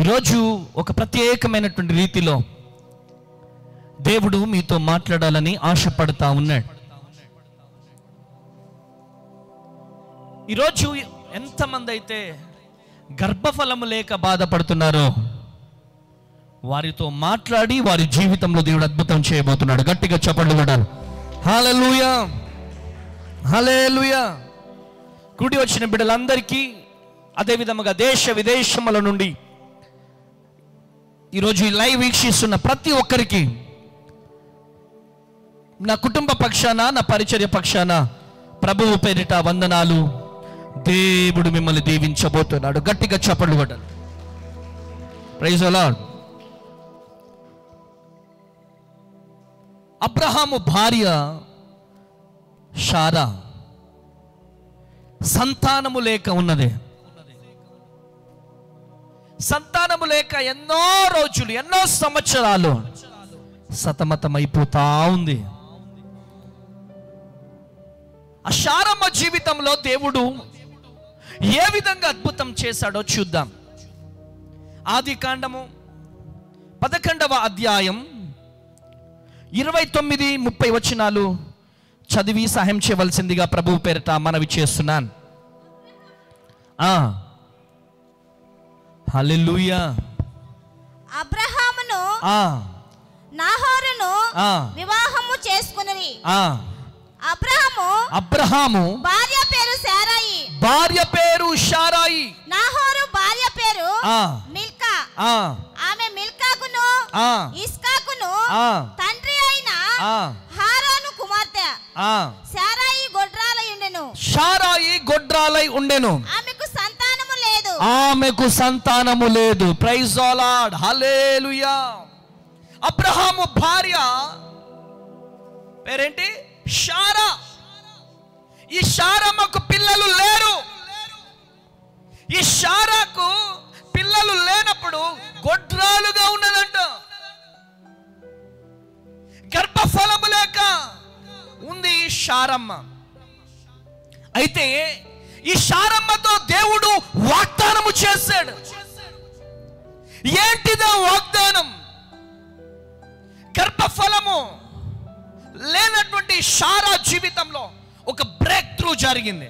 ఈరోజు ఒక ప్రత్యేకమైనటువంటి రీతిలో దేవుడు మీతో మాట్లాడాలని ఆశపడతా ఉన్నాడు. ఈరోజు ఎంతమంది అయితే గర్భఫలము లేక బాధపడుతున్నారో వారితో మాట్లాడి వారి జీవితంలో దేవుడు అద్భుతం చేయబోతున్నాడు. గట్టిగా చప్పట్లు కొట్టాలి. హల్లెలూయా, హల్లెలూయా. కూడి వచ్చిన బిడ్డలందరికీ, అదేవిధంగా దేశ విదేశముల నుండి ఈరోజు ఈ లైవ్ వీక్షిస్తున్న ప్రతి ఒక్కరికి నా కుటుంబ పక్షాన, నా పరిచర్య పక్షాన ప్రభువు పేరిట వందనాలు. దేవుడు మిమ్మల్ని దీవించబోతున్నాడు. గట్టిగా చప్పట్లు కొట్టాలి. Praise the lord. అబ్రహాము భార్య శారా సంతానము లేక ఉన్నది. సంతానము లేక ఎన్నో రోజులు, ఎన్నో సంవత్సరాలు సతమతమైపోతా ఉంది. ఆ శారమ్మ జీవితంలో దేవుడు ఏ విధంగా అద్భుతం చేశాడో చూద్దాం. ఆదికాండము 11వ అధ్యాయం 29-30 వచనాలు చదివి సహాయం చేయవలసిందిగా ప్రభువు పేరిట మనవి చేస్తున్నాను. హల్లెలూయా. అబ్రహామును నాహోరును వివాహము చేసుకున్నది. అబ్రహాము భార్య పేరు శారాయి. నాహోరు భార్య పేరు మిల్కా. ఆమె మిల్కాకును ఇస్కాకును తండ్రి అయిన హారాను కుమార్తె. శారాయి గొడ్రాలై ఉండెను. ఆమెకు సంతానము లేదు. Praise the lord. Hallelujah. Abraham భార్య పేరేంటి? శారా. ఈ శారమ్మకు పిల్లలు లేరు. ఈ శారాకు పిల్లలు లేనప్పుడు గొడ్రాలుగా ఉన్నదంట. గర్భఫలము లేక ఉంది ఈ శారమ్మ. అయితే ఈ శారమ్మతో దేవుడు వాగ్దానము చేశాడు. ఏంటిదా వాగ్దానం? గర్భఫలము లేనటువంటి శారా జీవితంలో ఒక బ్రేక్ త్రూ జరిగింది.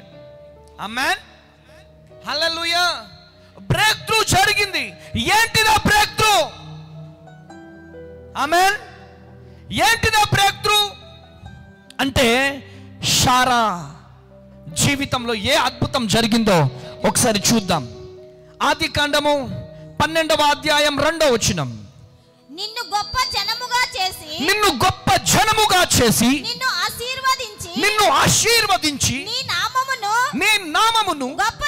ఆమేన్, హల్లెలూయా. బ్రేక్ త్రూ జరిగింది. ఏంటిదా బ్రేక్ త్రూ? ఆమేన్. ఏంటిదా బ్రేక్ త్రూ అంటే శారా జీవితంలో ఏ అద్భుతం జరిగిందో ఒకసారి చూద్దాం. ఆదికాండము 12వ అధ్యాయం 2వ వచనం. నిన్ను గొప్ప జనముగా చేసి నిన్ను ఆశీర్వదించి నీ నామమును గొప్ప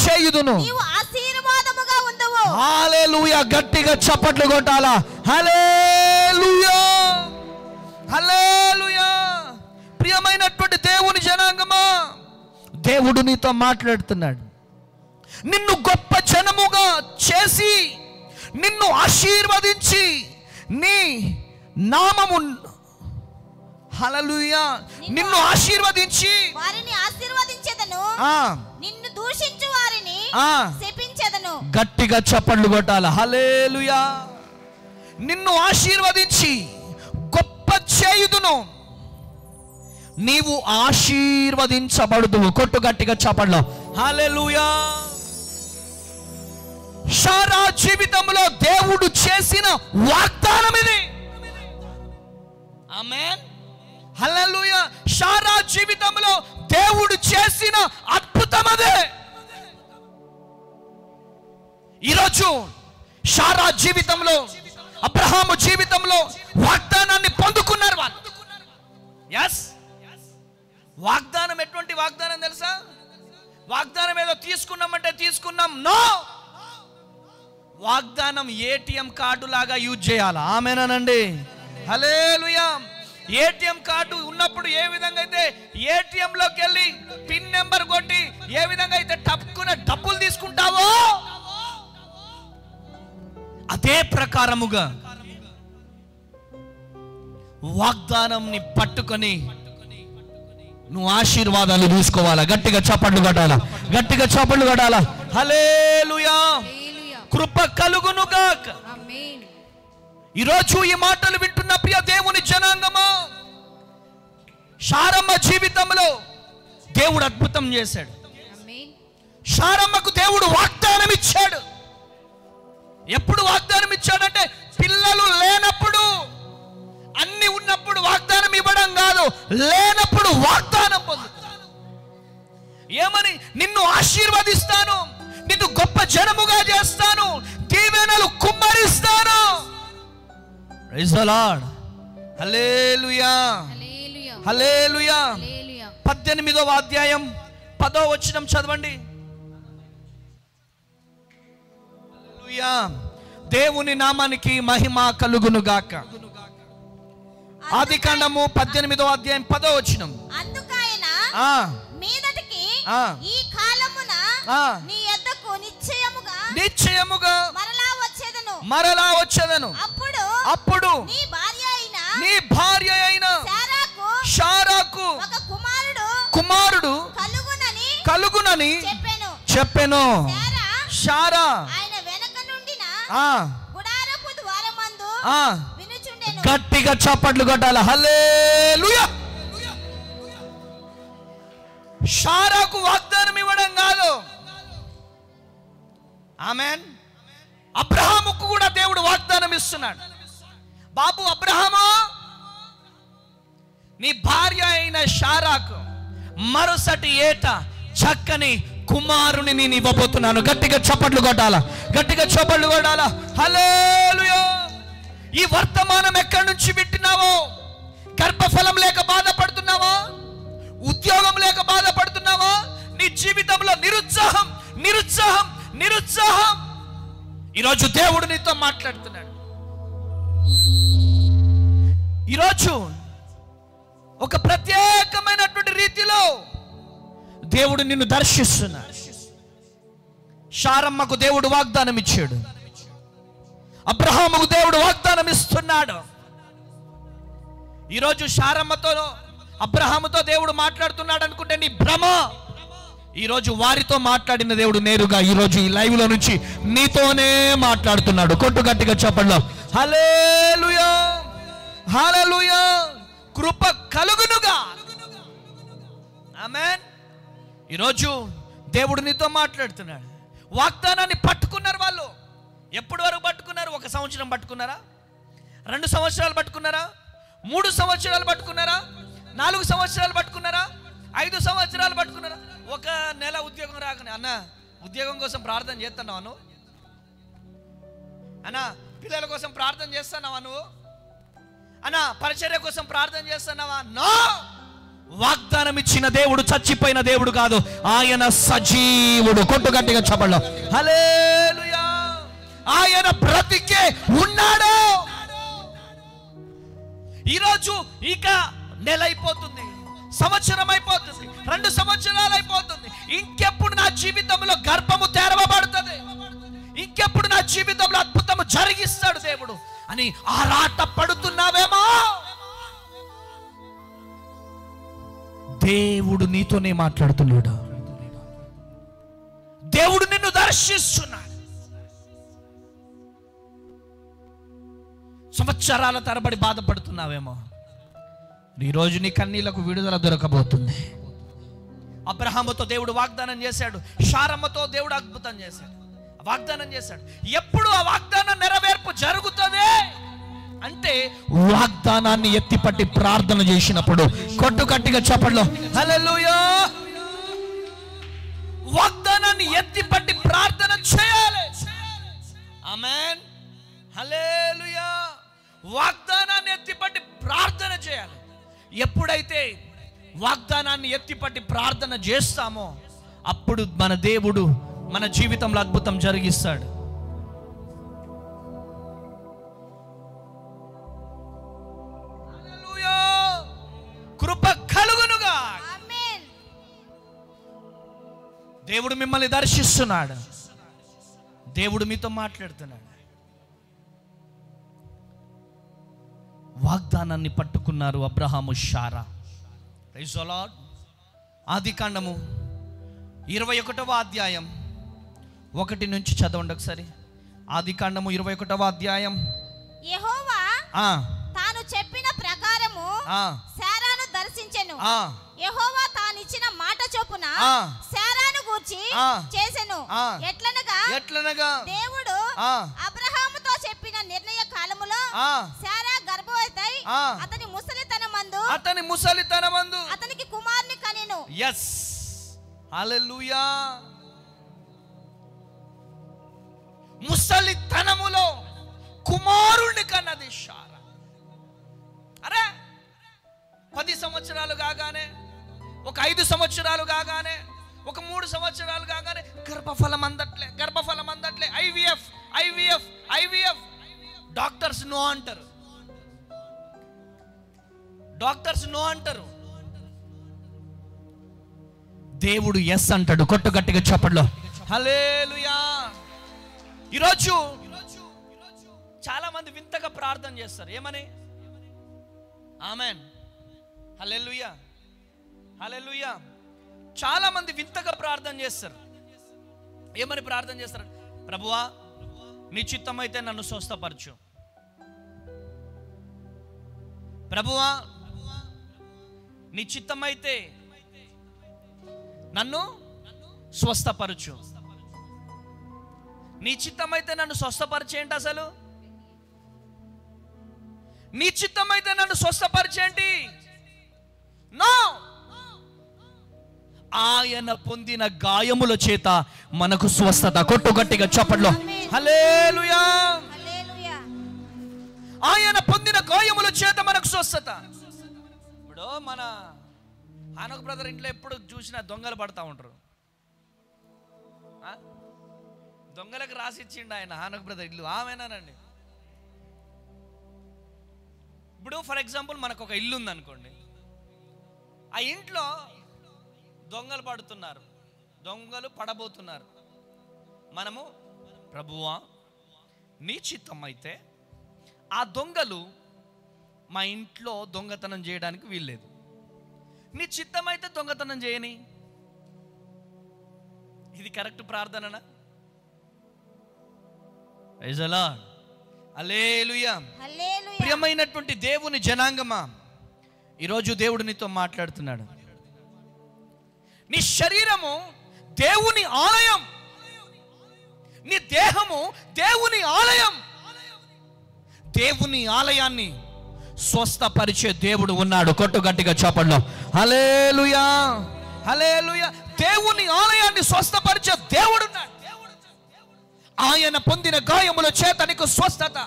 చేయుదును. నీవు ఆశీర్వాదముగా ఉండువు. హల్లెలూయా. గట్టిగా చప్పట్లు కొట్టాలా. హల్లెలూయా, హల్లెలూయా. ప్రియమైనటువంటి దేవుని జనాంగమా, దేవుడు నీతో మాట్లాడుతున్నాడు. నిన్ను గొప్ప జనముగా చేసి నిన్ను ఆశీర్వదించి నీ నామము, హల్లెలూయా, నిన్ను ఆశీర్వదించి వారిని ఆశీర్వదించెదను, నిన్ను దూషించు వారిని శపించెదను. గట్టిగా చప్పట్లు కొట్టాలి. హల్లెలూయా. నిన్ను ఆశీర్వదించి గొప్ప చేయుదును. నీవు ఆశీర్వదించబడుదువు. కొట్టు గట్టిగా చప్పట్లు. హల్లెలూయా. శారా జీవితంలో దేవుడు చేసిన వాగ్దానం ఇది. ఆమేన్, హల్లెలూయా. శారా జీవితంలో దేవుడు చేసిన అద్భుతం అదే. ఈరోజు శారా జీవితంలో, అబ్రహాము జీవితంలో వాగ్దానాన్ని పొందుకున్నారు వాళ్ళు. ఎస్, వాగ్దానం ఎటువంటి వాగ్దానం తెలుసా? వాగ్దానం ఏదో తీసుకున్నామంటే తీసుకున్నాం. నో, వాగ్దానం ఏటీఎం కార్డు లాగా యూజ్ చేయాలి. ఆమేనండి, హల్లెలూయా. ఏటీఎం కార్డు ఉన్నప్పుడు ఏ విధంగా అయితే ఏటీఎం లోకి వెళ్ళి పిన్ నెంబర్ కొట్టి ఏ విధంగా అయితే టప్పుకున్న డబ్బులు తీసుకుంటావో అదే ప్రకారముగా వాగ్దానంని పట్టుకొని నువ్వు ఆశీర్వాదాలు తీసుకోవాలా. గట్టిగా చప్పట్లు కొట్టాలా. గట్టిగా చప్పట్లు కొట్టాలా. హల్లెలూయా. కృప కలుగునుగాక. ఆమేన్. ఈరోజు ఈ మాటలు వింటున్న ప్రియ దేవుని జనాంగమా, శారమ్మ జీవితంలో దేవుడు అద్భుతం చేశాడు. ఆమేన్. శారమ్మకు దేవుడు వాగ్దానం ఇచ్చాడు. ఎప్పుడు వాగ్దానం ఇచ్చాడంటే పిల్లలు లేనప్పుడు, అన్ని ఉన్నప్పుడు వాగ్దానం ఇవ్వడం కాదు, లేనప్పుడు వాగ్దానం పొందుతాను. ఏమని? నిన్ను ఆశీర్వదిస్తాను, నిన్ను గొప్ప జనముగా చేస్తాను, దీవెనలు కుమ్మరిస్తాను. Praise the lord. Hallelujah, hallelujah, hallelujah. Hallelujah. 18వ అధ్యాయం 10వ వచనం చదవండి. హల్లెలూయా. దేవుని నామానికి మహిమ కలుగును గాక. ఆదికాండము 18వ అధ్యాయం 10వ వచనం. అందుకాయన ఆ మీదటికి ఆ. ఈ కాలమున ఆ. నీ యొద్దకు నిశ్చయముగా నిశ్చయముగా మరలా వచ్చేదను. అప్పుడు నీ భార్య అయిన శారాకు ఒక కుమారుడు కలుగునని చెప్పెను. శారా ఆయన వెనక నుండిన ఆ గుడారపు ద్వారమందు ఆ వినుచుండెను. గట్టిగా చప్పట్లు కొట్టాలి. హల్లెలూయా. శారాకు వాగ్దానం ఇవ్వడం కాదు, ఆమేన్, అబ్రహాముకు కూడా దేవుడు వాగ్దానం ఇస్తున్నాడు. బాబు అబ్రహాము, నీ భార్య అయిన శారాకు మరుసటి ఏట చక్కని కుమారుని నేను ఇవ్వబోతున్నాను. గట్టిగా చప్పట్లు కొట్టాలా, గట్టిగా చప్పట్లు కొట్టాలా. హల్లెలూయా. ఈ వర్తమానం ఎక్కడి నుంచి వింటున్నావో? గర్భఫలం లేక బాధపడుతున్నావా? ఉద్యోగం లేక బాధపడుతున్నావా? నీ జీవితంలో నిరుత్సాహం నిరుత్సాహం నిరుత్సాహం, ఈరోజు దేవుడు నీతో మాట్లాడుతున్నాడు. ఈరోజు ఒక ప్రత్యేకమైనటువంటి రీతిలో దేవుడు నిన్ను దర్శిస్తున్నాడు. శారమ్మకు దేవుడు వాగ్దానం ఇచ్చాడు, అబ్రహాముకు దేవుడు వాగ్దానం ఇస్తున్నాడు. ఈరోజు శారమ్మతో అబ్రహాముతో దేవుడు మాట్లాడుతున్నాడు అనుకుంటే నీ భ్రమ. ఈరోజు వారితో మాట్లాడిన దేవుడు నేరుగా ఈరోజు ఈ లైవ్ లో నుంచి నీతోనే మాట్లాడుతున్నాడు. కొట్టు గట్టిగా చెప్పండి. హల్లెలూయా, హల్లెలూయా. కృప కలుగునుగా. ఆమేన్. ఈరోజు దేవుడు నీతో మాట్లాడుతున్నాడు. వాగ్దానాన్ని పట్టుకున్నారు వాళ్ళు. ఎప్పటి వరకు పట్టుకున్నారు? 1 సంవత్సరం పట్టుకున్నారా? 2 సంవత్సరాలు పట్టుకున్నారా? 3 సంవత్సరాలు పట్టుకున్నారా? 4 సంవత్సరాలు పట్టుకున్నారా? 5 సంవత్సరాలు పట్టుకున్నారా? 1 నెల ఉద్యోగం రాకనే అన్న ఉద్యోగం కోసం ప్రార్థన చేస్తున్నావా నువ్వు? అన్న పిల్లల కోసం ప్రార్థన చేస్తున్నావా నువ్వు? అన్న పరిచర్య కోసం ప్రార్థన చేస్తున్నావా? నో. వాగ్దానం ఇచ్చిన దేవుడు చచ్చిపోయిన దేవుడు కాదు, ఆయన సజీవుడు. కొట్టు గట్టిగా చెప్పండి. హల్లెలూయా. ఆయన బ్రతికే ఉన్నాడు. ఈరోజు ఇక నెల అయిపోతుంది, సంవత్సరం అయిపోతుంది, 2 సంవత్సరాలు అయిపోతుంది. ఇంకెప్పుడు నా జీవితంలో గర్భము తెరవబడుతుంది, ఇంకెప్పుడు నా జీవితంలో అద్భుతము జరిగిస్తాడు దేవుడు అని ఆరాట పడుతున్నావేమో? దేవుడు నీతోనే మాట్లాడుతున్నాడు. దేవుడు నిన్ను దర్శిస్తున్నాడు. సంవత్సరాల తరబడి బాధపడుతున్నావేమో? ఈరోజు నీ కన్నీళ్లకు విడుదల దొరకబోతుంది. అబ్రహాముతో దేవుడు వాగ్దానం చేశాడు, శారమ్మతో దేవుడు అద్భుతం చేశాడు, వాగ్దానం చేశాడు. ఎప్పుడు ఆ వాగ్దానం నెరవేర్పు జరుగుతుంది అంటే వాగ్దానాన్ని ఎత్తిపట్టి ప్రార్థన చేసినప్పుడు. కొట్టు గట్టిగా చెప్పండి. హల్లెలూయా. వాగ్దానాన్ని ఎత్తిపట్టి ప్రార్థన చేయాలి. ఆమేన్. హల్లెలూయా. వాగ్దానాన్ని ఎత్తిపట్టి ప్రార్థన చేయాలి. ఎప్పుడైతే వాగ్దానాన్ని ఎత్తిపట్టి ప్రార్థన చేస్తామో అప్పుడు మన దేవుడు మన జీవితంలో అద్భుతం జరిగిస్తాడు. హల్లెలూయా. కృప కలుగునుగా. ఆమేన్. దేవుడు మిమ్మల్ని దర్శిస్తున్నాడు. దేవుడు మీతో మాట్లాడుతున్నాడు. వాగ్దానాన్ని పట్టుకున్నారు Abraham, Sarah. Praise the lord. ఆదికాండము 21వ అధ్యాయం 1 నుంచి చదవండి ఒకసారి. ఆదికాండము 21వ అధ్యాయం. యెహోవా ఆ తాను చెప్పిన ప్రకారము ఆ శారాను దర్శించెను. ఆ యెహోవా తానిచ్చిన మాట చొప్పున ఆ. శారాను గూర్చి ఆ. చేసెను. ఆ. ఎట్లనగా దేవుడు ఆ. అబ్రహాముతో చెప్పిన నిర్ణయ కాలములో ఆ. శారా గర్భవతి ఆ. అతని ముసలితనమందు అతనికి కుమారుని కనెను. ఎస్, హల్లెలూయా. ముసలితనములో కుమారుణ్ణి కన్నది శారా. అరే 10 సంవత్సరాలు కాగానే, ఒక 5 సంవత్సరాలు కాగానే, ఒక 3 సంవత్సరాలు కాగానే గర్భఫలం అందట్లే. ఐవీఎఫ్ డాక్టర్స్ నో అంటారు. దేవుడు ఎస్ అంటాడు. కొట్టు గట్టిగా చప్పట్లో హల్లెలూయా. ఈరోజు చాలా మంది వింతగా ప్రార్థన చేస్తారు. ఏమని? ఆమెన్, హల్లెలూయా, హల్లెలూయా. చాలా మంది వింతగా ప్రార్థన చేస్తారు. ఏమని ప్రార్థన చేస్తారు? ప్రభువా, నీ చిత్తమైతే నన్ను స్వస్థపరచు. ప్రభువా, నీ చిత్తమైతే నన్ను స్వస్థపరచు. నీ చిత్తమైతే నన్ను స్వస్థపరిచేంటి? అసలు నీ చిత్తమైతే నన్ను స్వస్థపరిచేంటి? నో. ఆయన పొందిన గాయముల చేత మనకు స్వస్థత. కొట్టు గట్టిగా చప్పట్లో హల్లెలూయా. హల్లెలూయా. ఆయన పొందిన గాయముల చేత మనకు స్వస్థత. ఇప్పుడు మన హానోక్ బ్రదర్ ఇంట్లో ఎప్పుడు చూసినా దొంగలు పడతా ఉంటారు. దొంగలకు రాసిచ్చిండు ఆయన హానోక్ బ్రదర్ ఇల్లు. ఆమెనానండి. ఇప్పుడు ఫర్ ఎగ్జాంపుల్ మనకు ఒక ఇల్లు ఉంది అనుకోండి. ఆ ఇంట్లో దొంగలు పడబోతున్నారు. మనము ప్రభువా, నీ చిత్తం అయితే ఆ దొంగలు మా ఇంట్లో దొంగతనం చేయడానికి వీల్లేదు. నీ చిత్తం అయితే దొంగతనం చేయని. ఇది కరెక్ట్ ప్రార్థననా? Praise the lord. Hallelujah. Hallelujah. ప్రియమైనటువంటి దేవుని జనాంగమా, ఈరోజు దేవుడు నీతో మాట్లాడుతున్నాడు. నీ శరీరము దేవుని ఆలయం, నీ దేహము దేవుని ఆలయం. దేవుని ఆలయాన్ని స్వస్థపరిచే దేవుడు ఉన్నాడు. కొట్టు గట్టిగా చప్పట్లో హల్లెలూయా, హల్లెలూయా. దేవుని ఆలయాన్ని స్వస్థపరిచే దేవుడు ఉన్నాడు. ఆయన పొందిన గాయముల చేత నీకు స్వస్థత.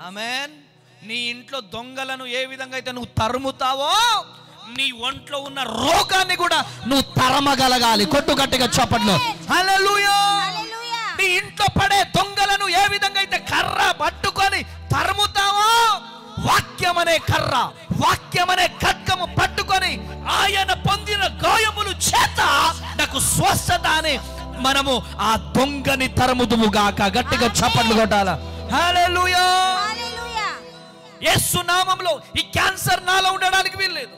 ఆమేన్. నీ ఇంట్లో దొంగలను ఏ విధంగా అయితే నువ్వు తరుముతావో, నీ ఒంట్లో ఉన్న రోగాన్ని కూడా నువ్వు తరమగలగాలి. కొట్టు గట్టిగా చప్పట్లో హల్లెలూయా. హల్లెలూయా. నీ ఇంట్లో పడే దొంగలను ఏ విధంగా అయితే కర్ర పట్టుకొని తరుముతావో, వాక్యమనే కర్ర, వాక్యమనే ఖడ్గము పట్టుకొని ఆయన పొందిన గాయములు చేత నాకు స్వస్థత అని మనము ఆ దొంగని తరుముదుము గాక. గట్టిగా చప్పట్లు కొట్టాల. హల్లెలూయా. హల్లెలూయా. యేసు నామములో ఈ క్యాన్సర్ నాలో ఉండడానికి వీల్లేదు.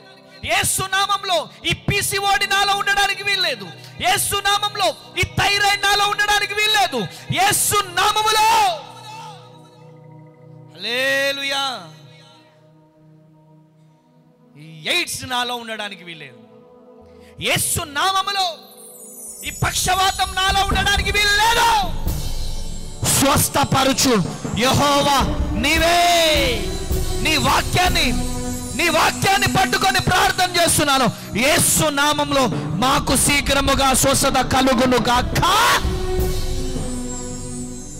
యేసు నామములో ఈ పిసిఓడి నాలో ఉండడానికి వీల్లేదు. యేసు నామములో ఈ థైరాయిడ్ నాలో ఉండడానికి వీల్లేదు. యేసు నామములో హల్లెలూయా ఈ ఎయిడ్స్ నాలో ఉండడానికి వీల్లేదు. యేసు నామములో ఈ పక్షవాతం నాలో ఉండడానికి వీల్లేదు. స్వస్థపరచు యెహోవా నీవే. నీ వాక్యాన్ని పట్టుకొని ప్రార్థన చేస్తున్నాను. యేసు నామములో మాకు శీఘ్రముగా స్వస్థత కలుగును గాక.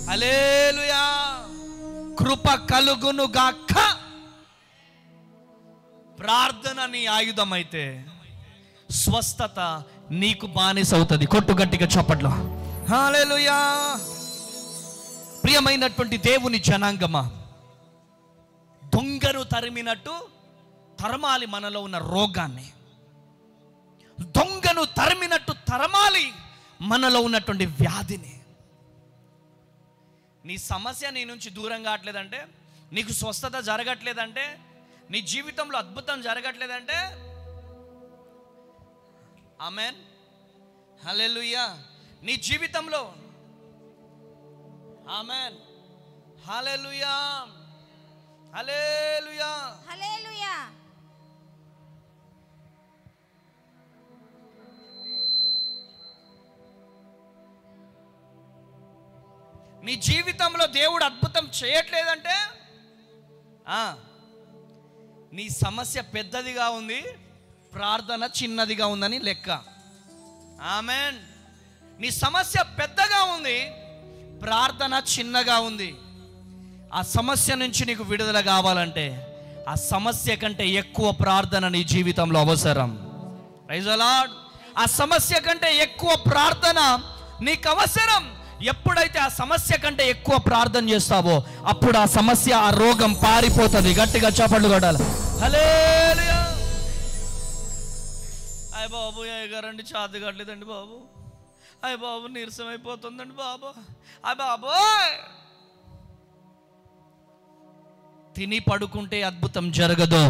హల్లెలూయా. కృప కలుగును గాక. ప్రార్థన నీ ఆయుధమైతే స్వస్థత నీకు బానిస అవుతుంది. కొట్టు గట్టిగా చప్పట్లో హల్లెలూయా. ప్రియమైనటువంటి దేవుని జనాంగమా, దొంగను తరిమినట్టు తరమాలి మనలో ఉన్న రోగాన్ని. దొంగను తరిమినట్టు తరమాలి మనలో ఉన్నటువంటి వ్యాధిని. నీ సమస్య నీ నుంచి దూరం కావట్లేదంటే, నీకు స్వస్థత జరగట్లేదంటే, నీ జీవితంలో అద్భుతం జరగట్లేదంటే, ఆమేన్, హల్లెలూయా, నీ జీవితంలో ఆమేన్ హల్లెలూయా, హల్లెలూయా. హల్లెలూయా. నీ జీవితంలో దేవుడు అద్భుతం చేయట్లేదంటే నీ సమస్య పెద్దదిగా ఉంది, ప్రార్థన చిన్నదిగా ఉందని లెక్క. ఆమేన్. నీ సమస్య పెద్దగా ఉంది, ప్రార్థన చిన్నగా ఉంది. ఆ సమస్య నుంచి నీకు విడుదల కావాలంటే ఆ సమస్య కంటే ఎక్కువ ప్రార్థన నీ జీవితంలో అవసరం. Praise the lord. ఆ సమస్య కంటే ఎక్కువ ప్రార్థన నీకు అవసరం. ఎప్పుడైతే ఆ సమస్య కంటే ఎక్కువ ప్రార్థన చేస్తావో అప్పుడు ఆ సమస్య, ఆ రోగం పారిపోతుంది. గట్టిగా చప్పట్లు కొట్టాలి. హల్లెలూయా. అయ్య బాబు గారండి చాతి కట్టలేదండి బాబు, అయ్య బాబు నీరసం అయిపోతుందండి బాబు, అయ్య బాబోయ్. తిని పడుకుంటే అద్భుతం జరగదు,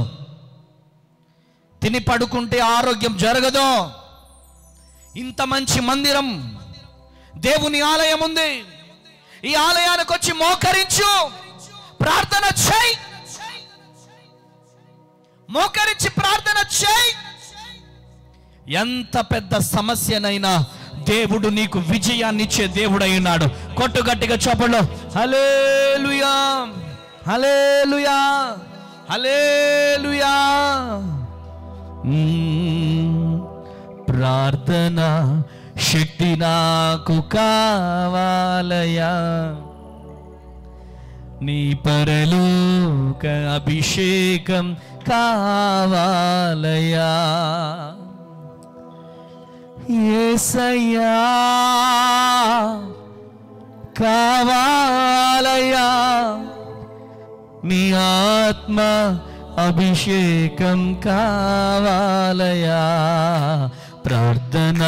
తిని పడుకుంటే ఆరోగ్యం జరగదు. ఇంత మంచి మందిరం, దేవుని ఆలయం ఉంది. ఈ ఆలయానికి వచ్చి మోకరించు, ప్రార్థన చేయి, మోకరించి ప్రార్థన చేయి. ఎంత పెద్ద సమస్యనైనా దేవుడు నీకు విజయాన్ని ఇచ్చే దేవుడు అయి ఉన్నాడు. కొట్టు గట్టిగా చప్పట్లు. హల్లెలూయా, హల్లెలూయా, హల్లెలూయా. ప్రార్థన శక్తి నాకు కావాలయా, నీ పరలోక అభిషేకం కావాలయా. యేసయ్యా కావాలయా, నీ ఆత్మ అభిషేకం కావాలయా. ప్రార్థన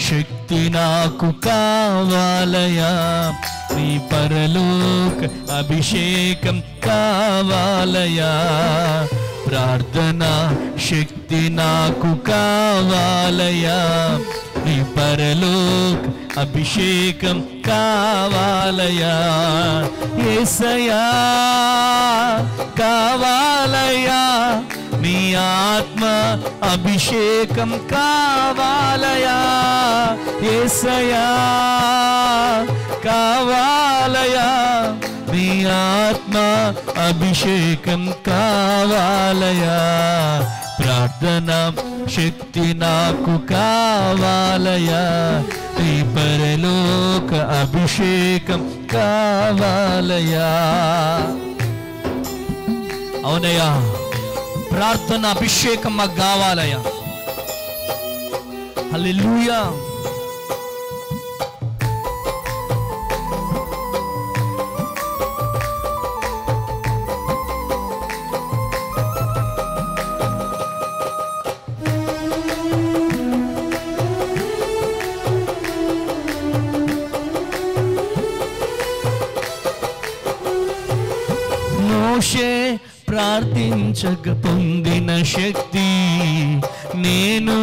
శక్తి నాకు కావాలయా, నీ పరలోక అభిషేకం కావాలయా. ప్రార్థన శక్తి నాకు కావాలయా, నీ పరలోక అభిషేకం కావాలయా. యేసయ్యా కావాలయా, నీ ఆత్మ అభిషేకం కావాలయా. యేసయ్యా కావాలయా, నీ ఆత్మ అభిషేకం కావాలయా. ప్రార్థన శక్తి నాకు కావాలయా, నీ పరలోక అభిషేకం కావాలయా. అవునయ్యా, ప్రార్థన అభిషేకం మాకు కావాలయ్యా. హల్లెలూయా. మోషే ప్రార్థించక పొందిన శక్తి నేను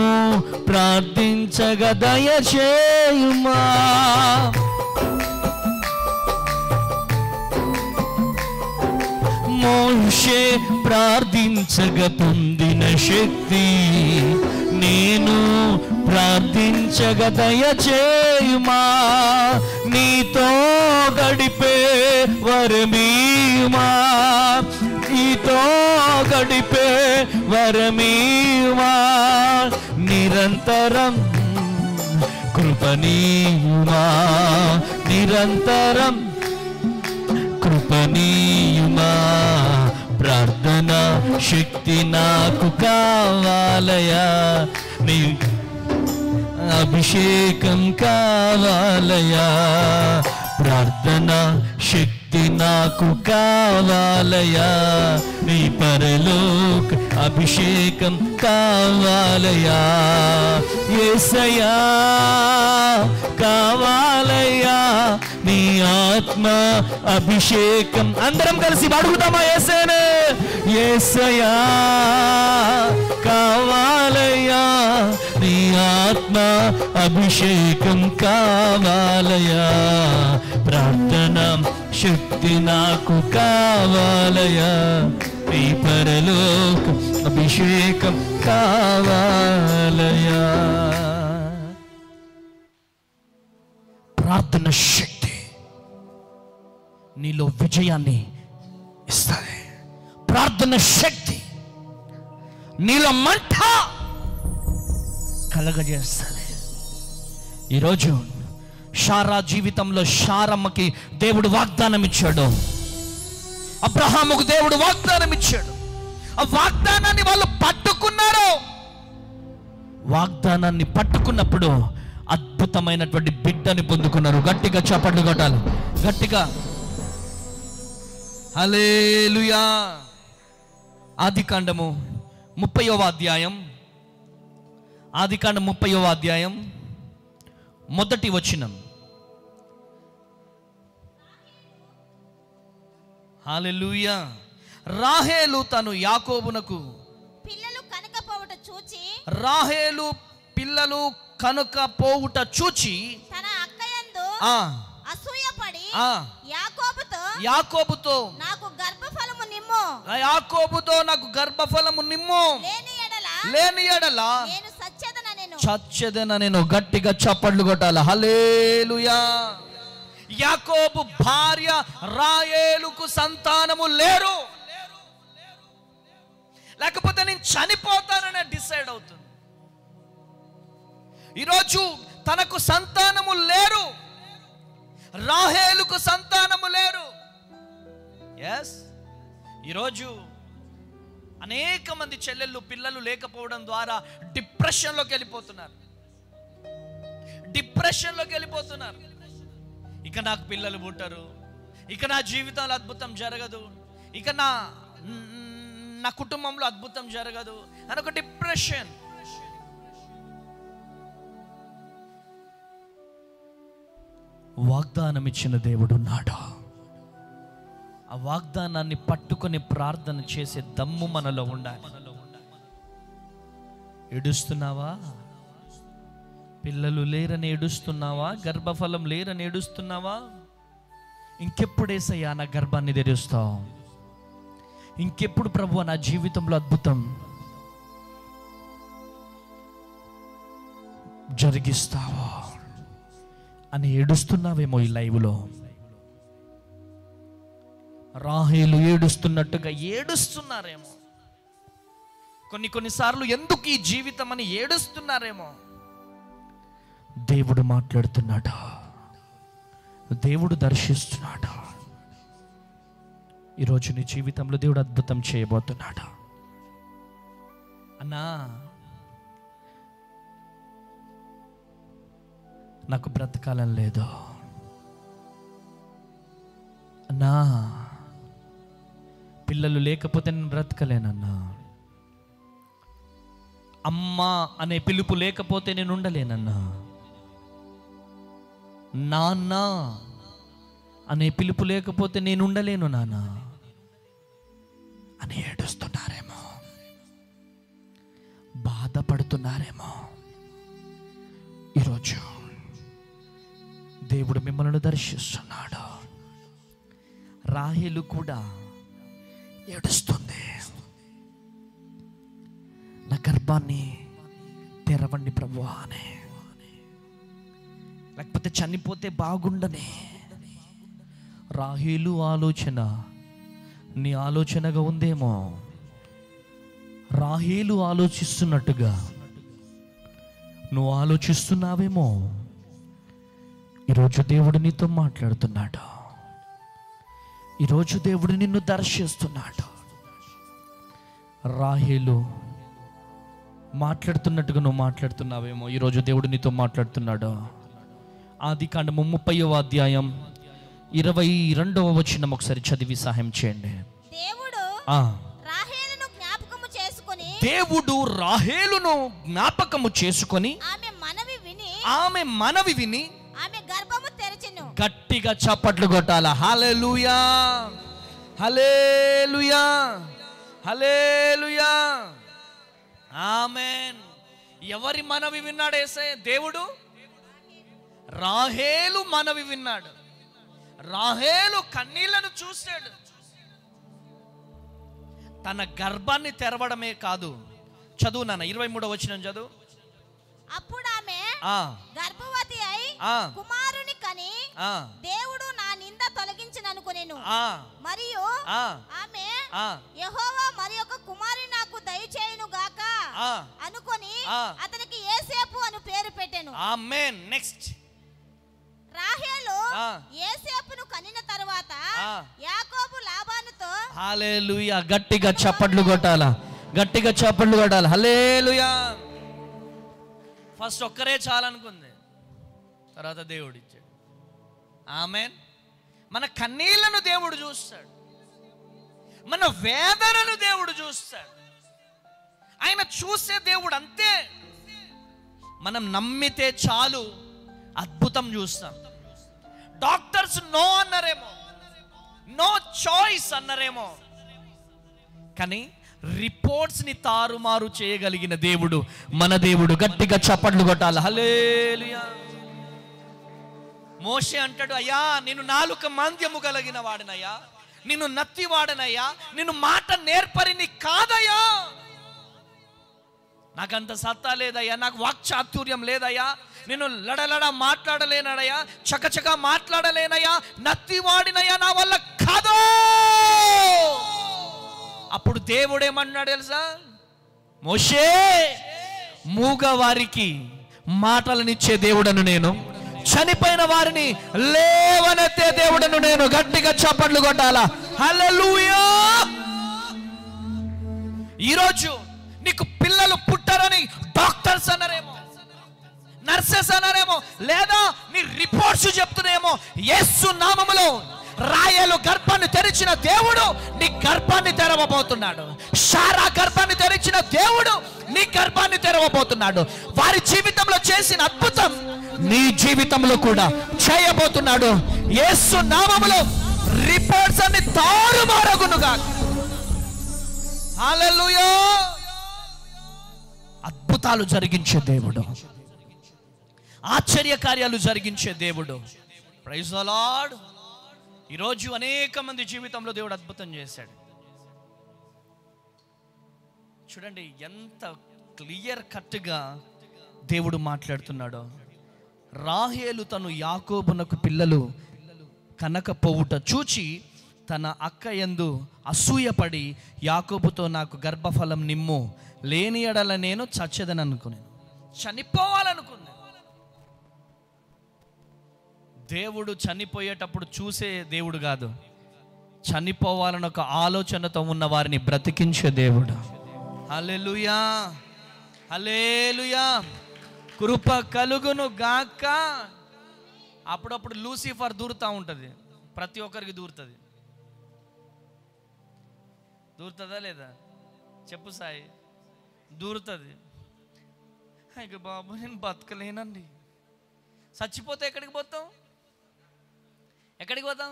ప్రార్థించగ దయచేయుమా. మోషే ప్రార్థించగ పొందిన శక్తి నేను ప్రార్థించగ దయచేయుమా. నీతో గడిపే వరమీయుమా, నీతో గడిపే వరమీయుమా. నిరంతరం కృపనీయుమా, నిరంతరం కృపనీయుమా. ప్రార్థన శక్తి నాకు కావాలయా, నీ అభిషేకం కావాలయా. ప్రార్థన శక్తి నాకు కావాలయా, నీ పరలోక అభిషేకం కావాలయా. యేసయ్యా కావాలయ్యా, నీ ఆత్మ అభిషేకం. అందరం కలిసి అడుగుతామా యేసయ్యనే. యేసయ్యా కావాలయ్యా, నీ ఆత్మ అభిషేకం కావాలయా. ప్రార్థన శక్తి నాకు కావాలయా, నీ పరలోక అభిషేకం కావాలయా. ప్రార్థన శక్తి నీలో విజయాన్ని ఇస్తుంది. ప్రార్థన శక్తి నీలో మంట కలగజేస్తుంది. ఈరోజు షారా జీవితంలో షారమ్మకి దేవుడు వాగ్దానం ఇచ్చాడు, అబ్రహాముకు దేవుడు వాగ్దానం ఇచ్చాడు. ఆ వాగ్దానాన్ని వాళ్ళు పట్టుకున్నారు. వాగ్దానాన్ని పట్టుకున్నప్పుడు అద్భుతమైనటువంటి బిడ్డని పొందుకున్నారు. గట్టిగా చప్పట్లు కొట్టాలి, గట్టిగా హల్లెలూయా. ఆదికాండము 30వ అధ్యాయం, ఆదికాండం 30వ అధ్యాయం మొదటి వచనం. హల్లెలూయా. రాహేలు తను యాకోబునకు పిల్లలు కనకపోవుట చూచి, రాహేలు పిల్లలు కనుక పోవుట చూచి తన అక్కయందు అసూయపడి యాకోబుతో నాకు గర్భఫలము నిమ్ము, యాకోబుతో నాకు గర్భఫలము నిమ్ము, లేని ఎడల నేను చచ్చెదన నేను. గట్టిగా చప్పట్లు కొట్టాలి, హల్లెలూయా. యాకోబు భార్య రాహేలుకు సంతానము లేరు, లేకపోతే నేను చనిపోతానని డిసైడ్ అవుతుంది. ఈరోజు తనకు సంతానము లేరు, రాహేలుకు సంతానము లేరు. ఎస్, ఈరోజు అనేక మంది చెల్లెళ్ళు పిల్లలు లేకపోవడం ద్వారా డిప్రెషన్లోకి వెళ్ళిపోతున్నారు. ఇక నాకు పిల్లలు పుట్టరు, ఇక నా జీవితంలో అద్భుతం జరగదు, ఇక నా కుటుంబంలో అద్భుతం జరగదు అని ఒక డిప్రెషన్. వాగ్దానం ఇచ్చిన దేవుడు ఉన్నాడు. ఆ వాగ్దానాన్ని పట్టుకొని ప్రార్థన చేసే దమ్ము మనలో ఉండాలి. ఏడుస్తున్నావా? పిల్లలు లేరని ఏడుస్తున్నావా? గర్భఫలం లేరని ఏడుస్తున్నావా? ఇంకెప్పుడేసయ్యా నా గర్భాన్ని తెరుస్తావు? ఇంకెప్పుడు ప్రభువా నా జీవితంలో అద్భుతం జరిగిస్తావా అని ఏడుస్తున్నావేమో ఈ లైవ్లో. రాహేలు ఏడుస్తున్నట్టుగా ఏడుస్తున్నారేమో. కొన్నిసార్లు ఎందుకు ఈ జీవితం అని ఏడుస్తున్నారేమో. దేవుడు మాట్లాడుతున్నాడు, దేవుడు దర్శిస్తున్నాడు. ఈరోజు నీ జీవితంలో దేవుడు అద్భుతం చేయబోతున్నాడు. అన్నా, నాకు బ్రతకాలని లేదు అన్నా, పిల్లలు లేకపోతే నేను బ్రతకలేనన్నా, అమ్మా అనే పిలుపు లేకపోతే నేను ఉండలేనన్నా, నాన్న అనే పిలుపు లేకపోతే నేను ఉండలేను నాన్న అని ఏడుస్తున్నారేమో, బాధపడుతున్నారేమో. ఈరోజు దేవుడు మిమ్మల్ని దర్శిస్తున్నాడు. రాహేలు కూడా ఏడుస్తుంది, నా గర్భాన్ని తెరవండి ప్రభువా అని, లేకపోతే చనిపోతే బాగుండని. రాహేలు ఆలోచన నీ ఆలోచనగా ఉందేమో. రాహేలు ఆలోచిస్తున్నట్టుగా నువ్వు ఆలోచిస్తున్నావేమో. ఈరోజు దేవుడు నీతో మాట్లాడుతున్నాడు. ఈరోజు దేవుడు నిన్ను దర్శిస్తున్నాడు. రాహేలు మాట్లాడుతున్నట్టుగా నువ్వు మాట్లాడుతున్నావేమో. ఈరోజు దేవుడు నీతో మాట్లాడుతున్నాడు. ఆదికాండము 30వ అధ్యాయం 22వ వచనం ఒకసారి చదివి సహాయం చేయండి. దేవుడు రాహేలును జ్ఞాపకము చేసుకొని ఆమె మనవి విని ఆమె గర్భము తెరచెను. గట్టిగా చప్పట్లు కొట్టాల. హల్లెలూయా, హల్లెలూయా, హల్లెలూయా, ఆమేన్. ఎవరి మనవి విన్నాడు యేసయ్య? దేవుడు రాహేలు మనవి విన్నాడు. రాహేలు కన్నీళ్లను చూశాడు. తన గర్భాన్ని తెరవడమే కాదు, చదువు నాన్న 23వ వచనం చదువు. అప్పుడు ఆమె ఆ గర్భవతి అయి కుమారుని కని దేవుడు నా నింద తొలగించననుకొనెను. మరియు ఆమె యెహోవా మరి ఒక కుమారుని నాకు దయచేయును గాక అనుకొని అతనికి యోసేపు అని పేరు పెట్టెను. ఆమేన్. నెక్స్ట్, రాహేలు యోసేపును కనిన తరువాత యాకోబు లాబానుతో హల్లెలూయా. గట్టిగా చప్పట్లు కొట్టాలా, గట్టిగా చప్పట్లు కొట్టాలి. హల్లెలూయా. ఫస్ట్ ఒక్కరే చాలనుకుంది, తర్వాత దేవుడు ఇచ్చాడు. ఆమేన్. మన కన్నీళ్లను దేవుడు చూస్తాడు, మన వేదనను దేవుడు చూస్తాడు. ఆయన చూసే దేవుడు అంతే. మనం నమ్మితే చాలు అద్భుతం చూస్తాం. డాక్టర్స్ నో అన్నారేమో, నో చాయిస్ అన్నారేమో, కానీ రిపోర్ట్స్ ని తారుమారు చేయగలిగిన దేవుడు మన దేవుడు. గట్టిగా చప్పట్లు కొట్టాలి. హల్లెలూయా. మోషే అంటాడు, అయ్యా నేను నాలుక మాంద్యము కలిగిన వాడినయ్యా, నిన్ను నత్తి వాడనయ్యా, నిన్ను మాట నేర్పరిని కాదయ్యా, నాకంత సత్తా లేదయ్యా, నాకు వాక్చాతుర్యం లేదయ్యా, నేను లడలడ మాట్లాడలేనయ్యా, చకచక మాట్లాడలేనయ్యా, నత్తి వాడినయ్యా, నా వల్ల కాదు. అప్పుడు దేవుడు ఏమన్నాడు తెలుసా? మోషే, మూగవారికి మాటలనిచ్చే దేవుడను నేను, చనిపోయిన వారిని లేవనెత్తే దేవుడను నేను. గట్టిగా చప్పట్లు కొట్టాలా. హల్లెలూయా. ఈరోజు నీకు పిల్లలు పుట్టరని డాక్టర్స్ అన్నారేమో, నర్సెస్ అన్నారేమో, లేదా నీ రిపోర్ట్స్ చెప్తున్నాయేమో, యేసు నామములో రాయేలు గర్భాన్ని తెరిచిన దేవుడు నీ గర్భాన్ని తెరవబోతున్నాడు. శారా గర్భాన్ని తెరిచిన దేవుడు నీ గర్భాన్ని తెరవబోతున్నాడు. వారి జీవితంలో చేసిన అద్భుతం నీ జీవితంలో కూడా చేయబోతున్నాడు. యేసు నామములో రిపోర్ట్స్ అన్ని తారుమారగునుగా. హల్లెలూయా. అద్భుతాలు జరిగించే దేవుడు, ఆశ్చర్య కార్యాలు జరిగించే దేవుడు. Praise the lord. ఈరోజు అనేక మంది జీవితంలో దేవుడు అద్భుతం చేశాడు. చూడండి ఎంత క్లియర్ కట్గా దేవుడు మాట్లాడుతున్నాడో. రాహేలు తను యాకోబునకు పిల్లలు కనకపోవుట చూచి తన అక్క యందు అసూయపడి యాకోబుతో నాకు గర్భఫలం నిమ్ము, లేని ఎడల నేను చచ్చేదని అనుకున్నాను, చనిపోవాలనుకున్నాను. దేవుడు చనిపోయేటప్పుడు చూసే దేవుడు కాదు, చనిపోవాలని ఒక ఆలోచనతో ఉన్న వారిని బ్రతికించే దేవుడు. హల్లెలూయా, హల్లెలూయా. కృప కలుగును గాక. అప్పుడప్పుడు లూసిఫర్ దూరుతూ ఉంటుంది, ప్రతి ఒక్కరికి దూరుతుంది. దూరుతుందా లేదా చెప్పు సాయి? దూరుతుంది. ఇక బాబు నేను బతకలేనండి. చచ్చిపోతే ఎక్కడికి పోతాం? ఎక్కడికి పోతాం?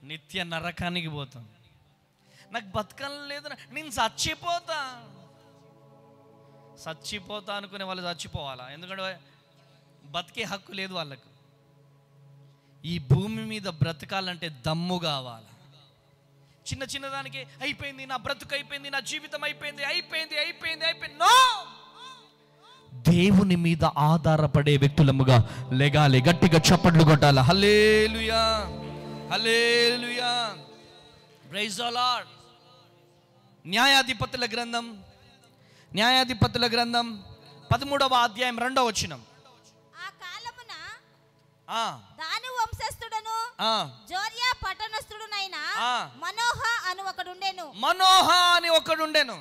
నిత్య నరకానికి పోతాం. నాకు బతకం లేదు, నేను చచ్చిపోతా. చచ్చిపోతా అనుకునే వాళ్ళు చచ్చిపోవాలా? ఎందుకంటే బతికే హక్కు లేదు వాళ్ళకు. ఈ భూమి మీద బ్రతకాలంటే దమ్ము కావాలి. చిన్న చిన్నదానికి అయిపోయింది, నా బ్రతుకు అయిపోయింది, నా జీవితం అయిపోయింది, అయిపోయింది అయిపోయింది అయిపోయింది. నో, దేవుని మీద ఆధారపడే వ్యక్తులముగా లెగాలి. గట్టిగా చప్పట్లు కొట్టాలి. Hallelujah, hallelujah. Praise the lord. న్యాయాధిపతుల గ్రంథం, న్యాయాధిపతుల గ్రంథం 13వ అధ్యాయం 2వ వచనం. ఆ కాలమున దాని వంశస్థుడను జోర్యా పట్టణస్థుడునైన మనోహ అని ఒకడుండెను. మనోహ అని ఒకడుండెను.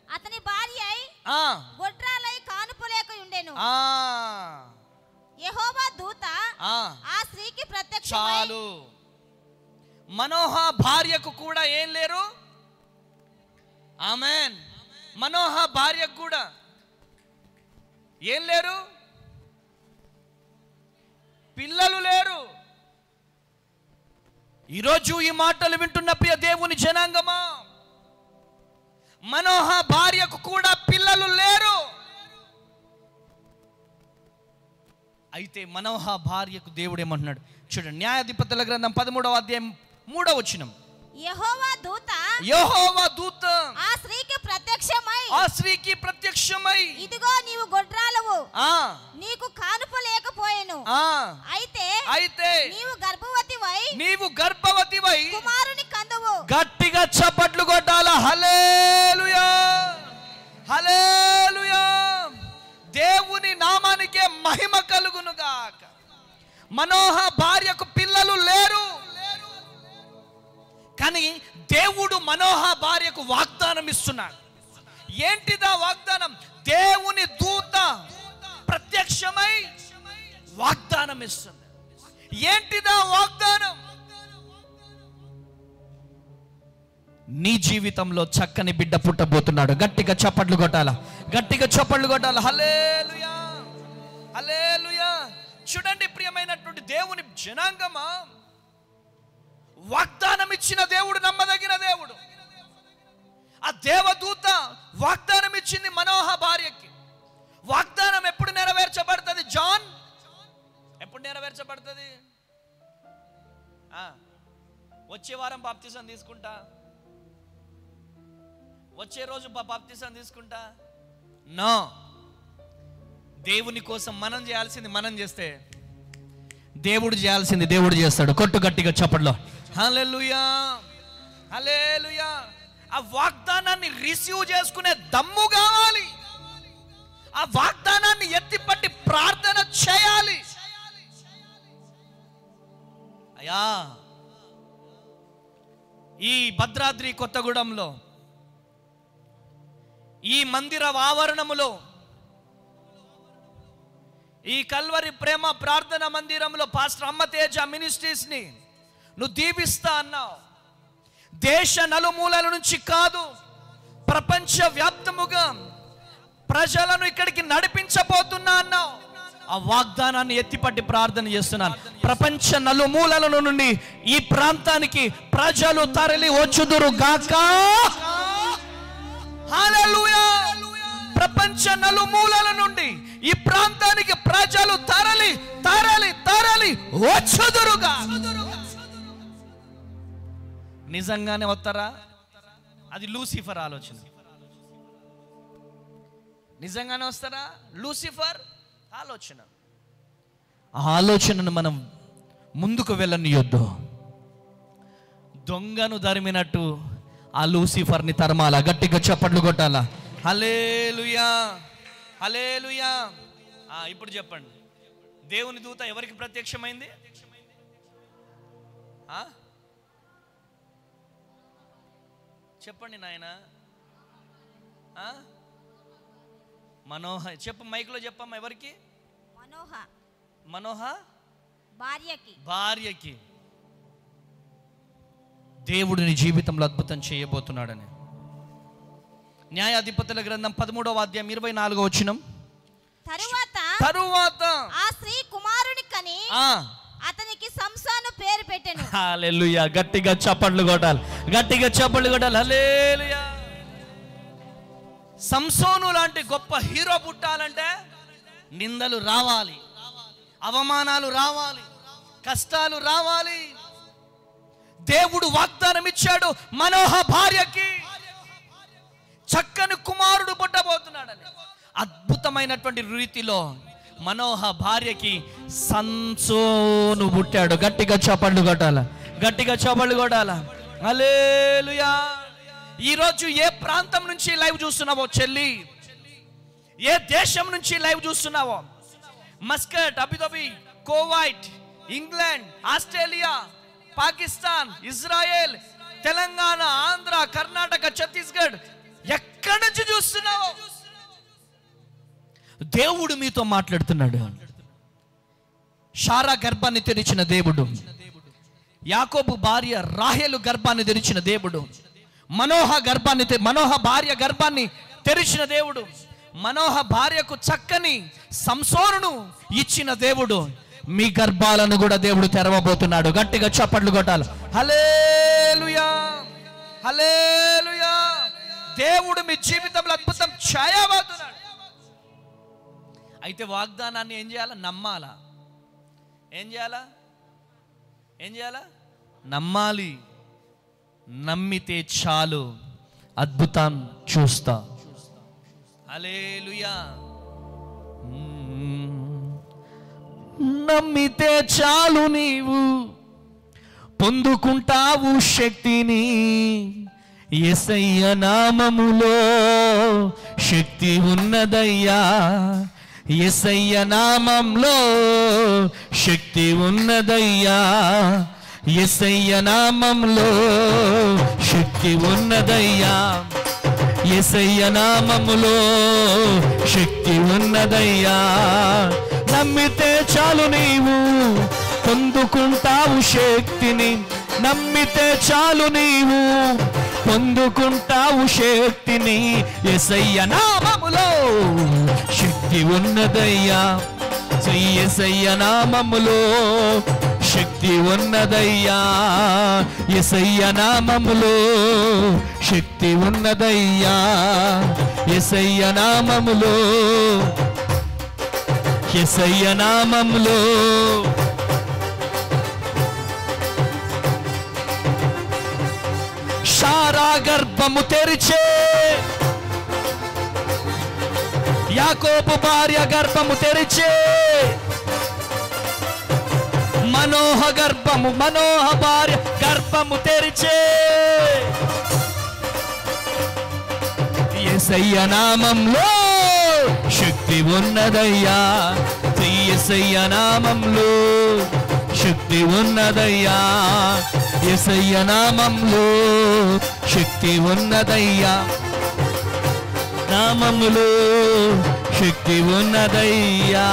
అతని భార్య గొడ్రాలై కానుపలేక ఉండెను. యెహోవా దూత ఆ స్త్రీకి ప్రత్యక్షమై, చాలు. మనోహ భార్యకు కూడా ఏం లేరు. ఆమేన్. మనోహ భార్యకు కూడా ఏం లేరు, పిల్లలు లేరు. ఈరోజు ఈ మాటలు వింటున్న ప్రియ దేవుని జనాంగమా, మనోహ భార్యకు కూడా పిల్లలు లేరు. అయితే మనోహ భార్యకు దేవుడు ఏమంటున్నాడు చూడండి, న్యాయాధిపతుల గ్రంథం 13వ అధ్యాయం 3వ వచనం. యెహోవా దూత ఆ స్త్రీకి ప్రత్యక్షమై ఇదిగో నీవు గొడ్రాలవు, నీకు కానుపు లేకపోయెను, అయితే నీవు గర్భవతివై కుమారుని కందువు. గట్టిగా చప్పట్లు కొట్టాల. హల్లెలూయా, హల్లెలూయా. దేవుని నామానికే మహిమ కలుగును గాక. మనోహ భార్యకు పిల్లలు లేరు, కానీ దేవుడు మనోహ భార్యకు వాగ్దానం ఇస్తున్నాడు. ఏంటిదా వాగ్దానం? దేవుని దూత ప్రత్యక్షమై వాగ్దానం ఇస్తుంది. ఏంటిదా వాగ్దానం? నీ జీవితంలో చక్కని బిడ్డ పుట్టబోతున్నాడు. గట్టిగా చప్పట్లు కొట్టాల, గట్టిగా చప్పట్లు కొట్టాల. హల్లెలూయా, హల్లెలూయా. చూడండి ప్రియమైనటువంటి దేవుని జనాంగమా, వాగ్దానం ఇచ్చిన దేవుడు నమ్మదగిన దేవుడు. ఆ దేవదూత వాగ్దానం ఇచ్చింది మనోహ భార్యకి. వాగ్దానం ఎప్పుడు నెరవేర్చబడుతుంది? జాన్, ఎప్పుడు నెరవేర్చబడుతుంది? వచ్చే వారం బాప్తిసం తీసుకుంటా, వచ్చే రోజు బాప్తిసం తీసుకుంటా. నో, దేవుని కోసం మనం చేయాల్సింది మనం చేస్తే దేవుడు చేయాల్సింది దేవుడు చేస్తాడు. కొట్టు గట్టిగా చప్పట్లో. హల్లెలూయా, హల్లెలూయా. ఆ వాగ్దానాన్ని రిసీవ్ చేసుకునే దమ్ము కావాలి. ఆ వాగ్దానాన్ని ఎత్తిపట్టి ప్రార్థన చేయాలి. అయ్యా, ఈ భద్రాద్రి కొత్తగూడెంలో ఈ మందిర ఆవరణములో ఈ కల్వరి ప్రేమ ప్రార్థన మందిరంలో పాస్టర్ అమ్మతేజ మినిస్ట్రీస్ ని నువ్వు దీవిస్తా అన్నావు. దేశ నలుమూలల నుంచి కాదు, ప్రపంచ వ్యాప్తముగా ప్రజలను ఇక్కడికి నడిపించబోతున్నా అన్నావు. ఆ వాగ్దానాన్ని ఎత్తిపట్టి ప్రార్థన చేస్తున్నాను. ప్రపంచ నలుమూలల నుండి ఈ ప్రాంతానికి ప్రజలు తరలి వచ్చుదురు గాక. హల్లెలూయా. ప్రపంచ నలుమూలల నుండి ఈ ప్రాంతానికి ప్రజలు తరలి తరలి తరలి వచ్చుదురుగా. నిజంగానే వస్తారా? అది లూసిఫర్ ఆలోచన. నిజంగానే వస్తారా? లూసిఫర్ ఆలోచన. ఆ ఆలోచనను మనం ముందుకు వెళ్ళనియొద్దు. దొంగను తరిమినట్టు ఆ లూసిఫర్ని తరమాల. గట్టిగా చప్పట్లు కొట్టాలా. హల్లెలూయా, హల్లెలూయా. ఇప్పుడు చెప్పండి, దేవుని దూత ఎవరికి ప్రత్యక్షమైంది? చెప్పండి నాయన. మనోహ చెప్పు, మైక్లో చెప్పమ్మా. ఎవరికి? మనోహ భార్యకి. దేవుడు నీ జీవితంలో అద్భుతం చేయబోతున్నాడని. న్యాయాధిపతుల గ్రంథం 13వ అధ్యాయం 24వ వచనం. తరువాత ఆ స్త్రీ కుమారుని కని అతనికి సంసోను పేరు పెట్టెను. హల్లెలూయా. గట్టిగా చప్పట్లు కొట్టాలి, గట్టిగా చప్పట్లు కొట్టాలి. హల్లెలూయా. సంసోను లాంటి గొప్ప హీరో పుట్టాలంటే నిందలు రావాలి, అవమానాలు రావాలి, కష్టాలు రావాలి. దేవుడు వాగ్దానం ఇచ్చాడు మనోహ భార్యకి చక్కని కుమారుడు పుట్టబోతున్నాడని. అద్భుతమైనటువంటి రీతిలో మనోహ భార్యకి సంసోను పుట్టాడు. గట్టిగా చప్పట్లు కొట్టాల, గట్టిగా చప్పట్లు కొట్టాల. హల్లెలూయా. ఈరోజు ఏ ప్రాంతం నుంచి లైవ్ చూస్తున్నావో చెల్లి, ఏ దేశం నుంచి లైవ్ చూస్తున్నావో, Muscat, Abu Dhabi, Kuwait, England, Australia, Pakistan, Israel, Telangana, Andhra, Karnataka, Chhattisgarh, ఎక్కడి నుంచి చూస్తున్నావో దేవుడు మీతో మాట్లాడుతున్నాడు. షారా గర్భాన్ని తెరిచిన దేవుడు, యాకోబు భార్య రాహేలు గర్భాన్ని తెరిచిన దేవుడు, మనోహ భార్య గర్భాన్ని తెరిచిన దేవుడు, మనోహ భార్యకు చక్కని సంసోనును ఇచ్చిన దేవుడు, మీ గర్భాలను కూడా దేవుడు తెరవబోతున్నాడు. గట్టిగా చప్పట్లు కొట్టాలి. హల్లెలూయా, హల్లెలూయా. దేవుడు మీ జీవితంలో అద్భుతం చేయబోతున్నాడు. అయితే వాగ్దానాన్ని ఏం చేయాలి? నమ్మాలా. ఏం చేయాలా? ఏం చేయాలా? నమ్మాలి. నమ్మితే చాలు, అద్భుతం చూస్తా. హల్లెలూయా. నమ్మితే చాలు, నీవు పొందుకుంటావు శక్తిని. యేసయ్య నామములో శక్తి ఉన్నదయ్యా. యేసయ్య నామంలో శక్తి ఉన్నదయ్యా. యేసయ్య నామంలో శక్తి ఉన్నదయ్యా. యేసయ్య నామములో శక్తి ఉన్నదయ్యా. నమ్మితే చాలు, నీవు పొందుకుంటావు శక్తిని. నమ్మితే చాలు, నీవు పొందుకుంటావు శక్తిని. యేసయ్య నామములో శక్తి ఉన్నదయ్యా. యేసయ్య నామములో శక్తి ఉన్నదయ్యా. యేసయ్య నామములో శక్తి ఉన్నదయ్యా. యేసయ్య నామములో, యేసయ్య నామములో శారా గర్భము తెరిచే, యాకోబు భార్య గర్భము తెరిచే, మనోహ భార్య గర్భము తెరిచే. యేసయ్య నామంలో శక్తి ఉన్నదయ్యా. యేసయ్య నామంలో శక్తి ఉన్నదయ్యా. యేసయ్య నామంలో శక్తి ఉన్నదయ్యా. నామములో శక్తి ఉన్నదయ్యా.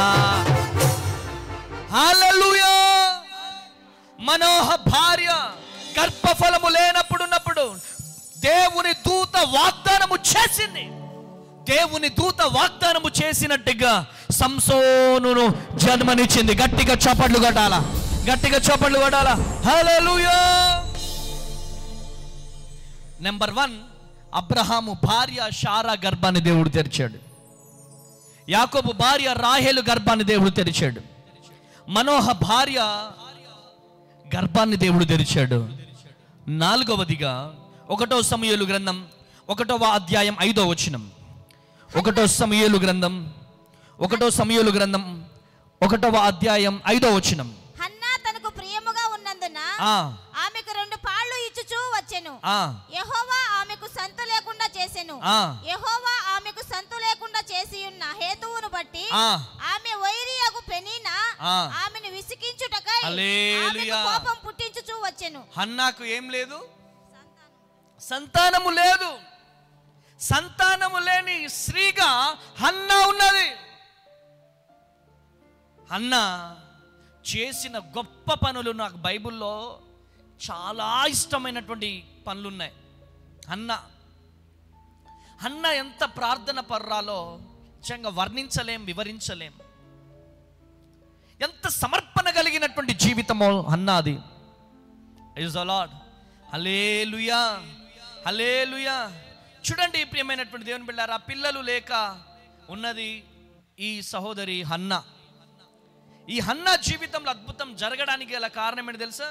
హల్లెలూయా. మనోహ భార్య గర్భఫలము లేనప్పుడున్నప్పుడు దేవుని దూత వాగ్దానము చేసింది. దేవుని దూత వాగ్దానము చేసినట్టుగా సంసోనును జన్మనిచ్చింది. గట్టిగా చప్పట్లు కొట్టాలా, గట్టిగా చప్పట్లు కొట్టాలా. హల్లెలూయా. నెంబర్ 1, అబ్రహాము భార్య శారా గర్భాన్ని దేవుడు తెరిచాడు. యాకోబు భార్య రాహేలు గర్భాన్ని దేవుడు తెరిచాడు. మనోహ భార్య గర్భాన్ని దేవుడు తెరిచాడు. 4వదిగా 1 సమూయేలు గ్రంథం 1వ అధ్యాయం 5వ వచనం. 1 సమూయేలు గ్రంథం 1వ అధ్యాయం 5వ వచనం. హన్నా తనకు ప్రియముగా ఉన్నందున ఆమెకు 2 పాళ్ళు ఇచ్చుచూ వచ్చెను. యెహోవా ఆమెకు సంతు లేకుండా చేసెను. యెహోవా ఆమెకు సంతు లేకుండా చేసి ఉన్న హేతువును బట్టి ఆమె వైరియగు పెనీనా ఆమెను విసికించుటకై ఆమెకు కోపం పుట్టించుచూ వచ్చెను. హన్నాకు ఏం లేదు? సంతానము లేదు. సంతానము లేని స్త్రీగా హన్నా ఉన్నది. హన్నా చేసిన గొప్ప పనులు నాకు బైబిల్లో చాలా ఇష్టమైనటువంటి పనులున్నాయి. హన్నా ఎంత ప్రార్థన పర్రాలో నిజంగా వర్ణించలేం, వివరించలేం. ఎంత సమర్పణ కలిగినటువంటి జీవితమో హన్నాది. Praise the lord. Hallelujah, hallelujah. చూడండి ప్రియమైనటువంటి దేవుని బిడ్డలారా, పిల్లలు లేక ఉన్నది ఈ సహోదరి హన్నా. ఈ హన్నా జీవితంలో అద్భుతం జరగడానికి గల కారణం ఏంటి తెలుసా?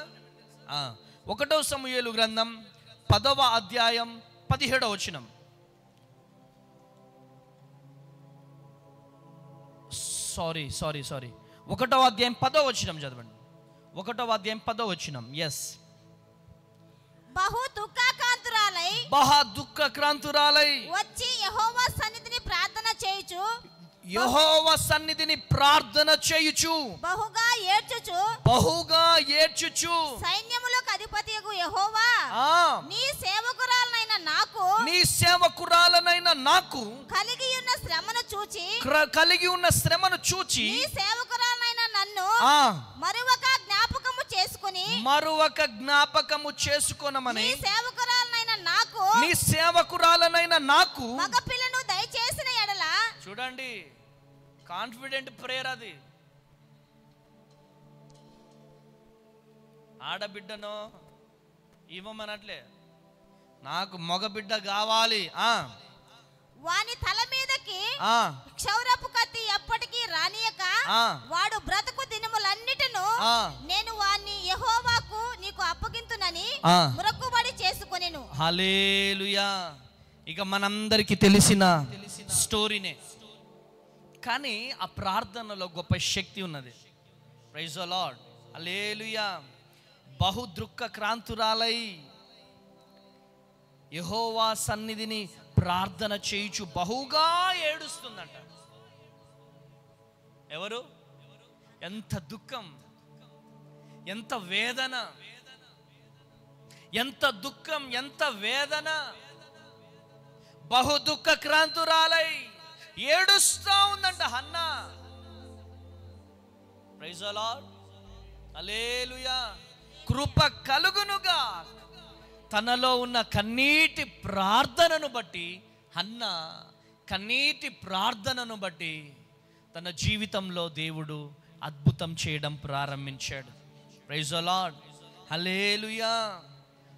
1 సమూయేలు గ్రంథం 10వ అధ్యాయం 17వ వచనం. సారీ 1వ అధ్యాయం 10వ వచనం చదవండి. 1వ అధ్యాయం 10వ వచనం. ఎస్. బహు దుఃఖక్రాంతురాలై వచ్చి యెహోవా సన్నిధిని ప్రార్థన చేయుచు, యెహోవా సన్నిధిని ప్రార్థన చేయుచు, బహుగా ఏడ్చుచు సైన్యములకు అధిపతియగు యెహోవా నీ సేవకురాలనైన నాకు కలిగి ఉన్న శ్రమను చూచి నీ సేవకురాలనైన నన్ను మరువక జ్ఞాపకము చేసుకొనమని నీ సేవకురాలనైన నాకు మగ పిల్లను దయచేసిన ఎడల. చూడండి, కాన్ఫిడెంట్ ప్రేయర్ అది. ఆడబిడ్డనో ఇవ్వమనట్లే, నాకు మగబిడ్డ కావాలి. వాని తల మీదకి క్షౌరపు కత్తి ఎప్పటికీ రానియక వాడు బ్రతుకు దినములన్నిటిను నేను వాణ్ణి యెహోవాకు నీకు అప్పగింతునని మొక్కుబడి చేసుకొనెను. హల్లెలూయా. ఇక మనందరికీ తెలిసిన స్టోరీనే, కానీ ఆ ప్రార్థనలో గొప్ప శక్తి ఉన్నది. Praise the lord. హల్లెలూయా. బహు దుఃఖ క్రాంతురాలై యెహోవా సన్నిధిని ప్రార్థన చేయుచు బహుగా ఏడుస్తుందంట. ఎవరు? ఎంత దుఃఖం, ఎంత వేదన, ఎంత దుఃఖం, ఎంత వేదన. బహు దుఃఖ క్రాంతురాలై ఏడుస్తా ఉందంట Hannah. Praise the lord. Hallelujah. కృప కలుగునుగా. తనలో ఉన్న కన్నీటి ప్రార్థనను బట్టి, హన్నా కన్నీటి ప్రార్థనను బట్టి తన జీవితంలో దేవుడు అద్భుతం చేయడం ప్రారంభించాడు. Praise the lord. Hallelujah.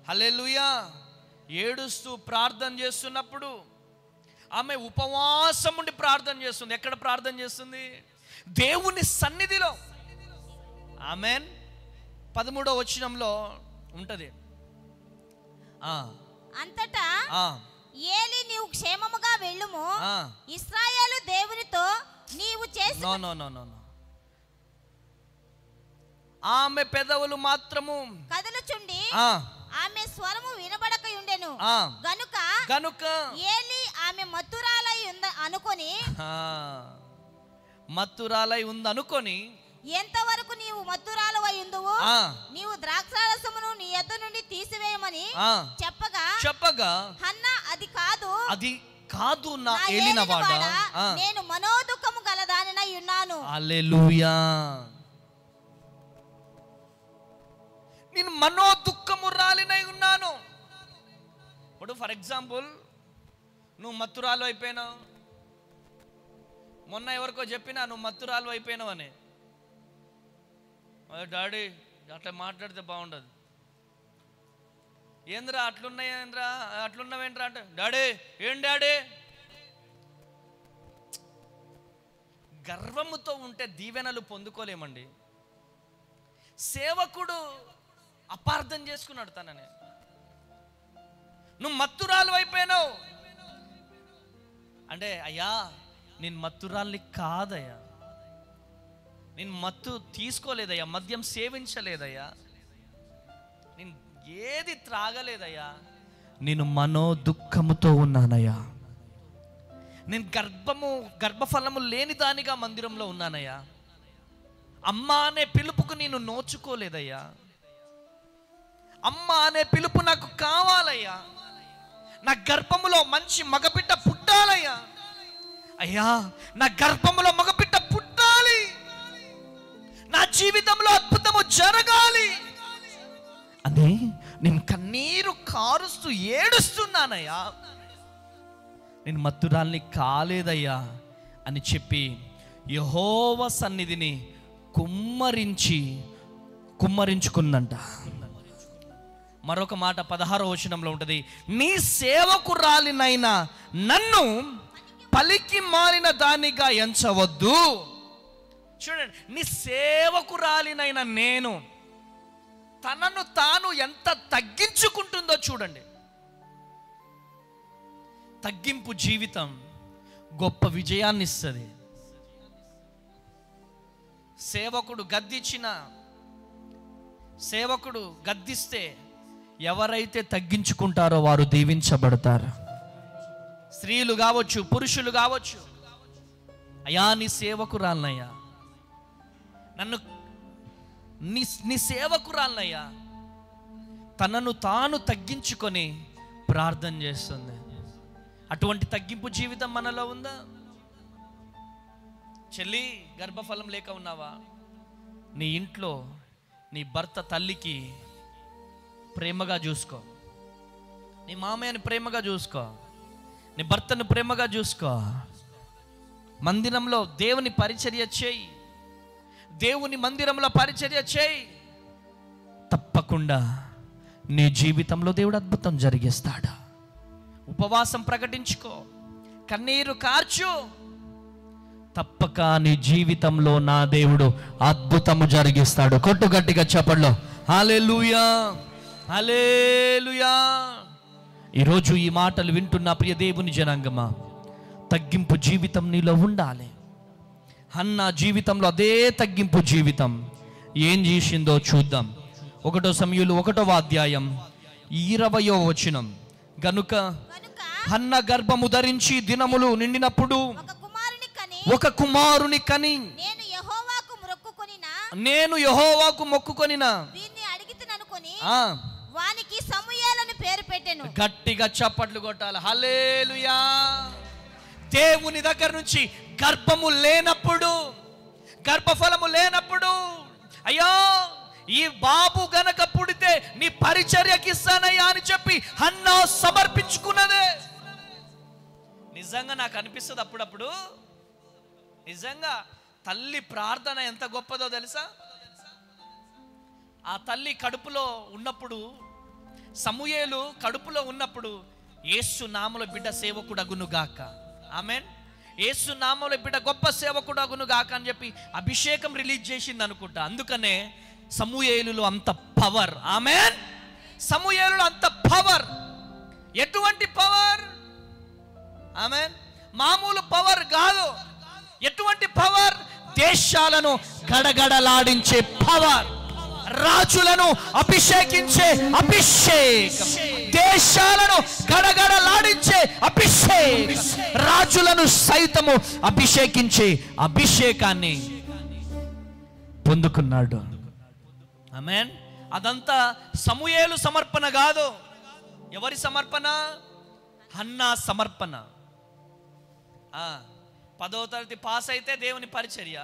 Hallelujah. ఏడుస్తూ ప్రార్థన చేస్తున్నప్పుడు ఆమె ఉపవాసం ఉండి ప్రార్థన చేస్తుంది. ఎక్కడ ప్రార్థన చేస్తుంది? దేవుని సన్నిధిలో. ఆమెన్. 13వ వచనంలో ఉంటది. అంతటా ఏలీ నీవు క్షేమముగా వెళ్ళుము, ఇశ్రాయేలు దేవునితో నీవు చేసి ఆమె పెదవులు మాత్రము కదలుచుండి ఆమె స్వరము వినబడక ఉండెను. గనుక ఏలీ ఆమె మత్తురాలై ఉందనుకొని ఎంతవరకు నీవు మత్తురాలవై ఉందువు, నీవు ద్రాక్షారసమును నీ యొద్ద నుండి తీసివేయమని చెప్పగా హన్నా అది కాదు నా ఏలినవాడా, నేను మనోదుఖము గలదానినై ఉన్నాను. హల్లెలూయా. నేను మనోదుఖము రాలినై ఉన్నాను. ఇప్పుడు ఫర్ ఎగ్జాంపుల్ నువ్వు మత్తురాలు అయిపోయినావు. మొన్న ఎవరికో చెప్పినా నువ్వు మత్తురాలు అయిపోయినావు అని. డాడీ అట్లా మాట్లాడితే బాగుండదు. ఏంద్రా అట్లున్నాయేంద్రా, అట్లున్నావేంద్రా అంటే, డాడీ ఏం డాడీ. గర్వముతో ఉంటే దీవెనలు పొందుకోలేమండి. సేవకుడు అపార్థం చేసుకున్నాడు తనని. నువ్వు మత్తురాలు అయిపోయినావు అంటే, అయ్యా నేను మత్తురాల్ని కాదయ్యా, నేను మత్తు తీసుకోలేదయ్యా, మద్యం సేవించలేదయ్యా, నేను ఏది త్రాగలేదయ్యా, నేను మనోదుఖముతో ఉన్నానయ్యా, నేను గర్భఫలము లేని దానిగా మందిరంలో ఉన్నానయ్యా, అమ్మ అనే పిలుపుకు నేను నోచుకోలేదయ్యా, అమ్మ అనే పిలుపు నాకు కావాలయ్యా, నా గర్భములో మంచి మగబిడ్డ పుట్టాలయ్యా, అయ్యా నా గర్భములో మగబిడ్డ పుట్టాలి, నా జీవితంలో అద్భుతము జరగాలి అని నేను కన్నీరు కారుస్తూ ఏడుస్తున్నానయ్యా, నేను మత్తురాల్ని కాలేదయ్యా అని చెప్పి యెహోవా సన్నిధిని కుమ్మరించుకుందంట. మరొక మాట 16వ వచనంలో ఉంటుంది, నీ సేవకురాలినైనా నన్ను పలికి మారిన దానిగా ఎంచవద్దు. చూడండి, నీ సేవకురాలినైన నేను తనను తాను ఎంత తగ్గించుకుంటుందో చూడండి. తగ్గింపు జీవితం గొప్ప విజయాన్ని ఇస్తుంది. సేవకుడు గద్దిస్తే ఎవరైతే తగ్గించుకుంటారో వారు దీవించబడతారు. స్త్రీలు కావచ్చు, పురుషులు కావచ్చు. అయ్యా నీ సేవకురాలనయ్యా, నన్ను నీ సేవకురాలనయ్యా, తనను తాను తగ్గించుకొని ప్రార్థన చేస్తుంది. అటువంటి తగ్గింపు జీవితం మనలో ఉందా? చెల్లి, గర్భఫలం లేక ఉన్నావా? నీ ఇంట్లో నీ భర్త తల్లికి ప్రేమగా చూసుకో, నీ మామయ్యని ప్రేమగా చూసుకో, నీ భర్తను ప్రేమగా చూసుకో. మందిరంలో దేవుని పరిచర్య చేయి, దేవుని మందిరంలో పరిచర్య చేయి. తప్పకుండా నీ జీవితంలో దేవుడు అద్భుతం జరిగిస్తాడు. ఉపవాసం ప్రకటించుకో, కన్నీరు కార్చు, తప్పక నీ జీవితంలో నా దేవుడు అద్భుతము జరిగిస్తాడు. కొట్టు గట్టిగా చెప్పండి హల్లెలూయా, హల్లెలూయా. ఈరోజు ఈ మాటలు వింటున్న ప్రియ దేవుని జనాంగమా, తగ్గింపు జీవితం నీలో ఉండాలి. హన్నా జీవితంలో అదే తగ్గింపు జీవితం. ఏం చేసిందో చూద్దాం. 1 సమూయేలు 1వ అధ్యాయం 20వ వచనం. గనుక హన్న గర్భము ధరించి దినములు నిండినప్పుడు ఒక కుమారుని కని నేను యెహోవాకు మొక్కుకొనిన వానికి సమూయేలుని పేరు పెట్టెను. గట్టిగా చప్పట్లు కొట్టాలి. హల్లెలూయా. దేవుని దగ్గర నుంచి గర్భము లేనప్పుడు, గర్భఫలము లేనప్పుడు, అయ్యో ఈ బాబు గనక పుడితే నీ పరిచర్యకి ఇస్తానయ్యా అని చెప్పి హన్నా సమర్పించుకున్నదే. నిజంగా నాకు అనిపిస్తుంది అప్పుడప్పుడు, నిజంగా తల్లి ప్రార్థన ఎంత గొప్పదో తెలుసా? ఆ తల్లి కడుపులో ఉన్నప్పుడు, సమూయేలు కడుపులో ఉన్నప్పుడు, యేసు నామములో బిడ్డ సేవకుడగునుగాక, ఆమెన్, యేసు నామములో బిడ్డ గొప్ప సేవకుడగునుగాక అని చెప్పి అభిషేకం రిలీజ్ చేసింది అనుకుంటా. అందుకనే సమూయేలులో అంత పవర్, ఆమెన్, సమూయేలులో అంత పవర్. ఎటువంటి పవర్? ఆమెన్, మామూలు పవర్ కాదు. ఎటువంటి పవర్? దేశాలను గడగడలాడించే పవర్, రాజులను అభిషేకించే అభిషేకం, దేశాలను గడగడలాడించే అభిషేకం, రాజులను సైతము అభిషేకించే అభిషేకాన్ని పొందుకున్నాడు. ఆమేన్. అదంతా సమూయేలు సమర్పణ కాదు. ఎవరి సమర్పణ? హన్నా సమర్పణ. 10వ తరగతి పాస్ అయితే దేవుని పరిచర్య,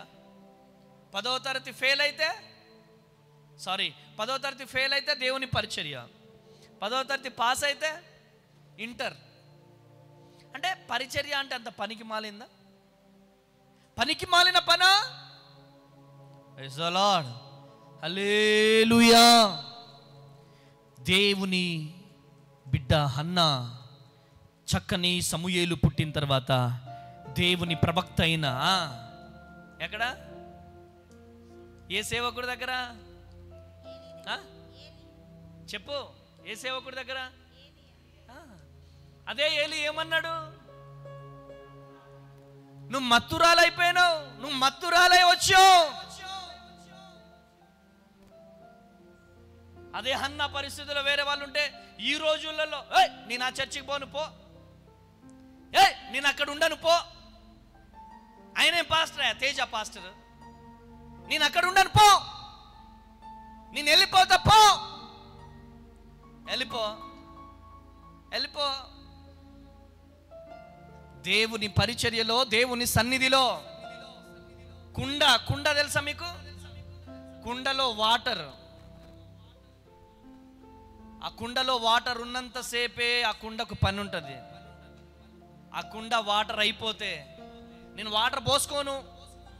10వ తరగతి ఫెయిల్ అయితే 10వ తరగతి ఫెయిల్ అయితే దేవుని పరిచర్య, 10వ తరగతి పాస్ అయితే ఇంటర్. అంటే పరిచర్య అంటే అంత పనికి మాలిందా? పనికి మాలిన పనా? ప్రైజ్ ది లార్డ్, హల్లెలూయా. దేవుని బిడ్డ హన్నా చక్కని సమూయేలు పుట్టిన తర్వాత దేవుని ప్రవక్త అయిన ఎక్కడ? ఏ సేవకుడి దగ్గర? చెప్పు, ఏ సేవకుడి దగ్గర? అదే ఏలి ఏమన్నాడు? నువ్వు మత్తురాలైపోయినావు, నువ్వు మత్తురాలై వచ్చావు. అదే హన్నా పరిస్థితుల్లో వేరే వాళ్ళు ఉంటే ఈ రోజులలో, నేను ఆ చర్చికి పోను పో, నేను అక్కడ ఉండను పో, ఆయనే పాస్టర్, తేజ పాస్టర్, నేను అక్కడ ఉండను పో, నేను వెళ్ళిపోతా పో, వెళ్ళిపో వెళ్ళిపో. దేవుని పరిచర్యలో, దేవుని సన్నిధిలో కుండ తెలుసా మీకు? కుండలో వాటర్, ఆ కుండలో వాటర్ ఉన్నంత సేపే ఆ కుండకు పని ఉంటుంది. ఆ కుండ వాటర్ అయిపోతే, నేను వాటర్ పోసుకోను,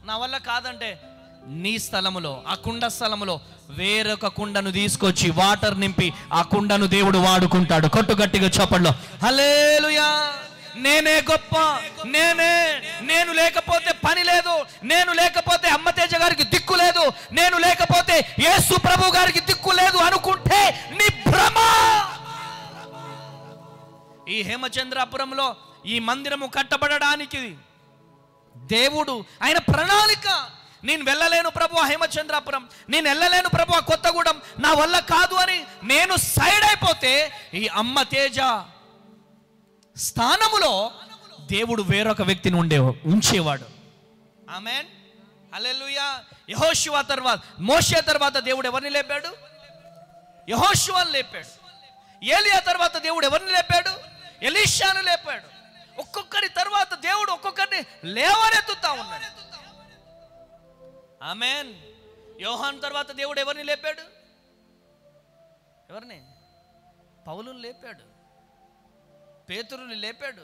నా వల్ల కాదంటే, నీ స్థలములో, ఆ కుండ స్థలములో వేరొక కుండను తీసుకొచ్చి వాటర్ నింపి ఆ కుండను దేవుడు వాడుకుంటాడు. కొట్టు గట్టిగా చప్పట్లో హల్లెలూయా. నేనే గొప్ప, నేను లేకపోతే పని లేదు, నేను లేకపోతే అమ్మతేజ గారికి దిక్కు లేదు, నేను లేకపోతే యేసు ప్రభు గారికి దిక్కు లేదు అనుకుంటే నీ భ్రమ. ఈ హేమచంద్రాపురంలో ఈ మందిరము కట్టబడడానికి దేవుడు, ఆయన ప్రణాళిక. నేను వెళ్ళలేను ప్రభు హేమచంద్రాపురం, నేను వెళ్ళలేను ప్రభు కొత్తగూడెం, నా వల్ల కాదు అని నేను సైడ్ అయిపోతే ఈ అమ్మ తేజ స్థానములో దేవుడు వేరొక వ్యక్తిని ఉంచేవాడు. ఆమేన్, హల్లెలూయా. యెహోషువ తర్వాత, మోషే తర్వాత దేవుడు ఎవరిని లేపాడు? యెహోషువను లేపాడు. ఏలియా తర్వాత దేవుడు ఎవరిని లేపాడు? ఎలీషాను లేపాడు. ఒక్కొక్కరి తర్వాత దేవుడు ఒక్కొక్కరిని లేవనెత్తుతా ఉన్నాడు. ఆమేన్. యోహాను తర్వాత దేవుడు ఎవరిని లేపాడు? ఎవరిని? పౌలుని లేపాడు, పేతురుని లేపాడు.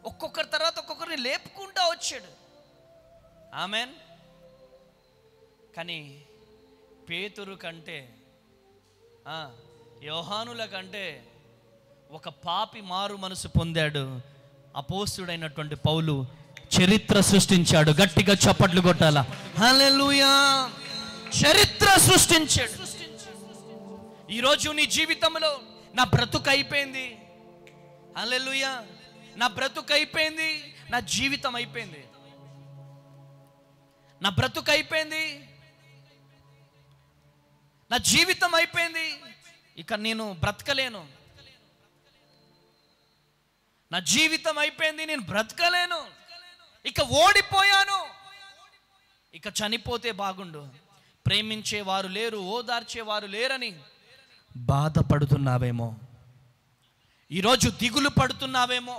ఒక్కొక్కరి తర్వాత ఒక్కొక్కరిని లేపుకుంటూ వచ్చాడు. ఆమేన్. కానీ పేతురు కంటే, యోహానుల కంటే ఒక పాపి మారు మనసు పొందాడు అపోస్తుడైనటువంటి పౌలు. చరిత్ర సృష్టించాడు. గట్టిగా చప్పట్లు కొట్టాలా. హల్లెలూయా. చరిత్ర సృష్టించాడు. ఈరోజు నీ జీవితంలో నా బ్రతుకు అయిపోయింది, హల్లెలూయా, నా బ్రతుకు అయిపోయింది, నా జీవితం అయిపోయింది, నా బ్రతుకు అయిపోయింది, నా జీవితం అయిపోయింది, ఇక నేను బ్రతకలేను, నా జీవితం అయిపోయింది, నేను బ్రతకలేను, ఇక ఓడిపోయాను, ఇక చనిపోతే బాగుండు, ప్రేమించేవారు లేరు, ఓదార్చేవారు లేరని బాధపడుతున్నావేమో, ఈరోజు దిగులు పడుతున్నావేమో.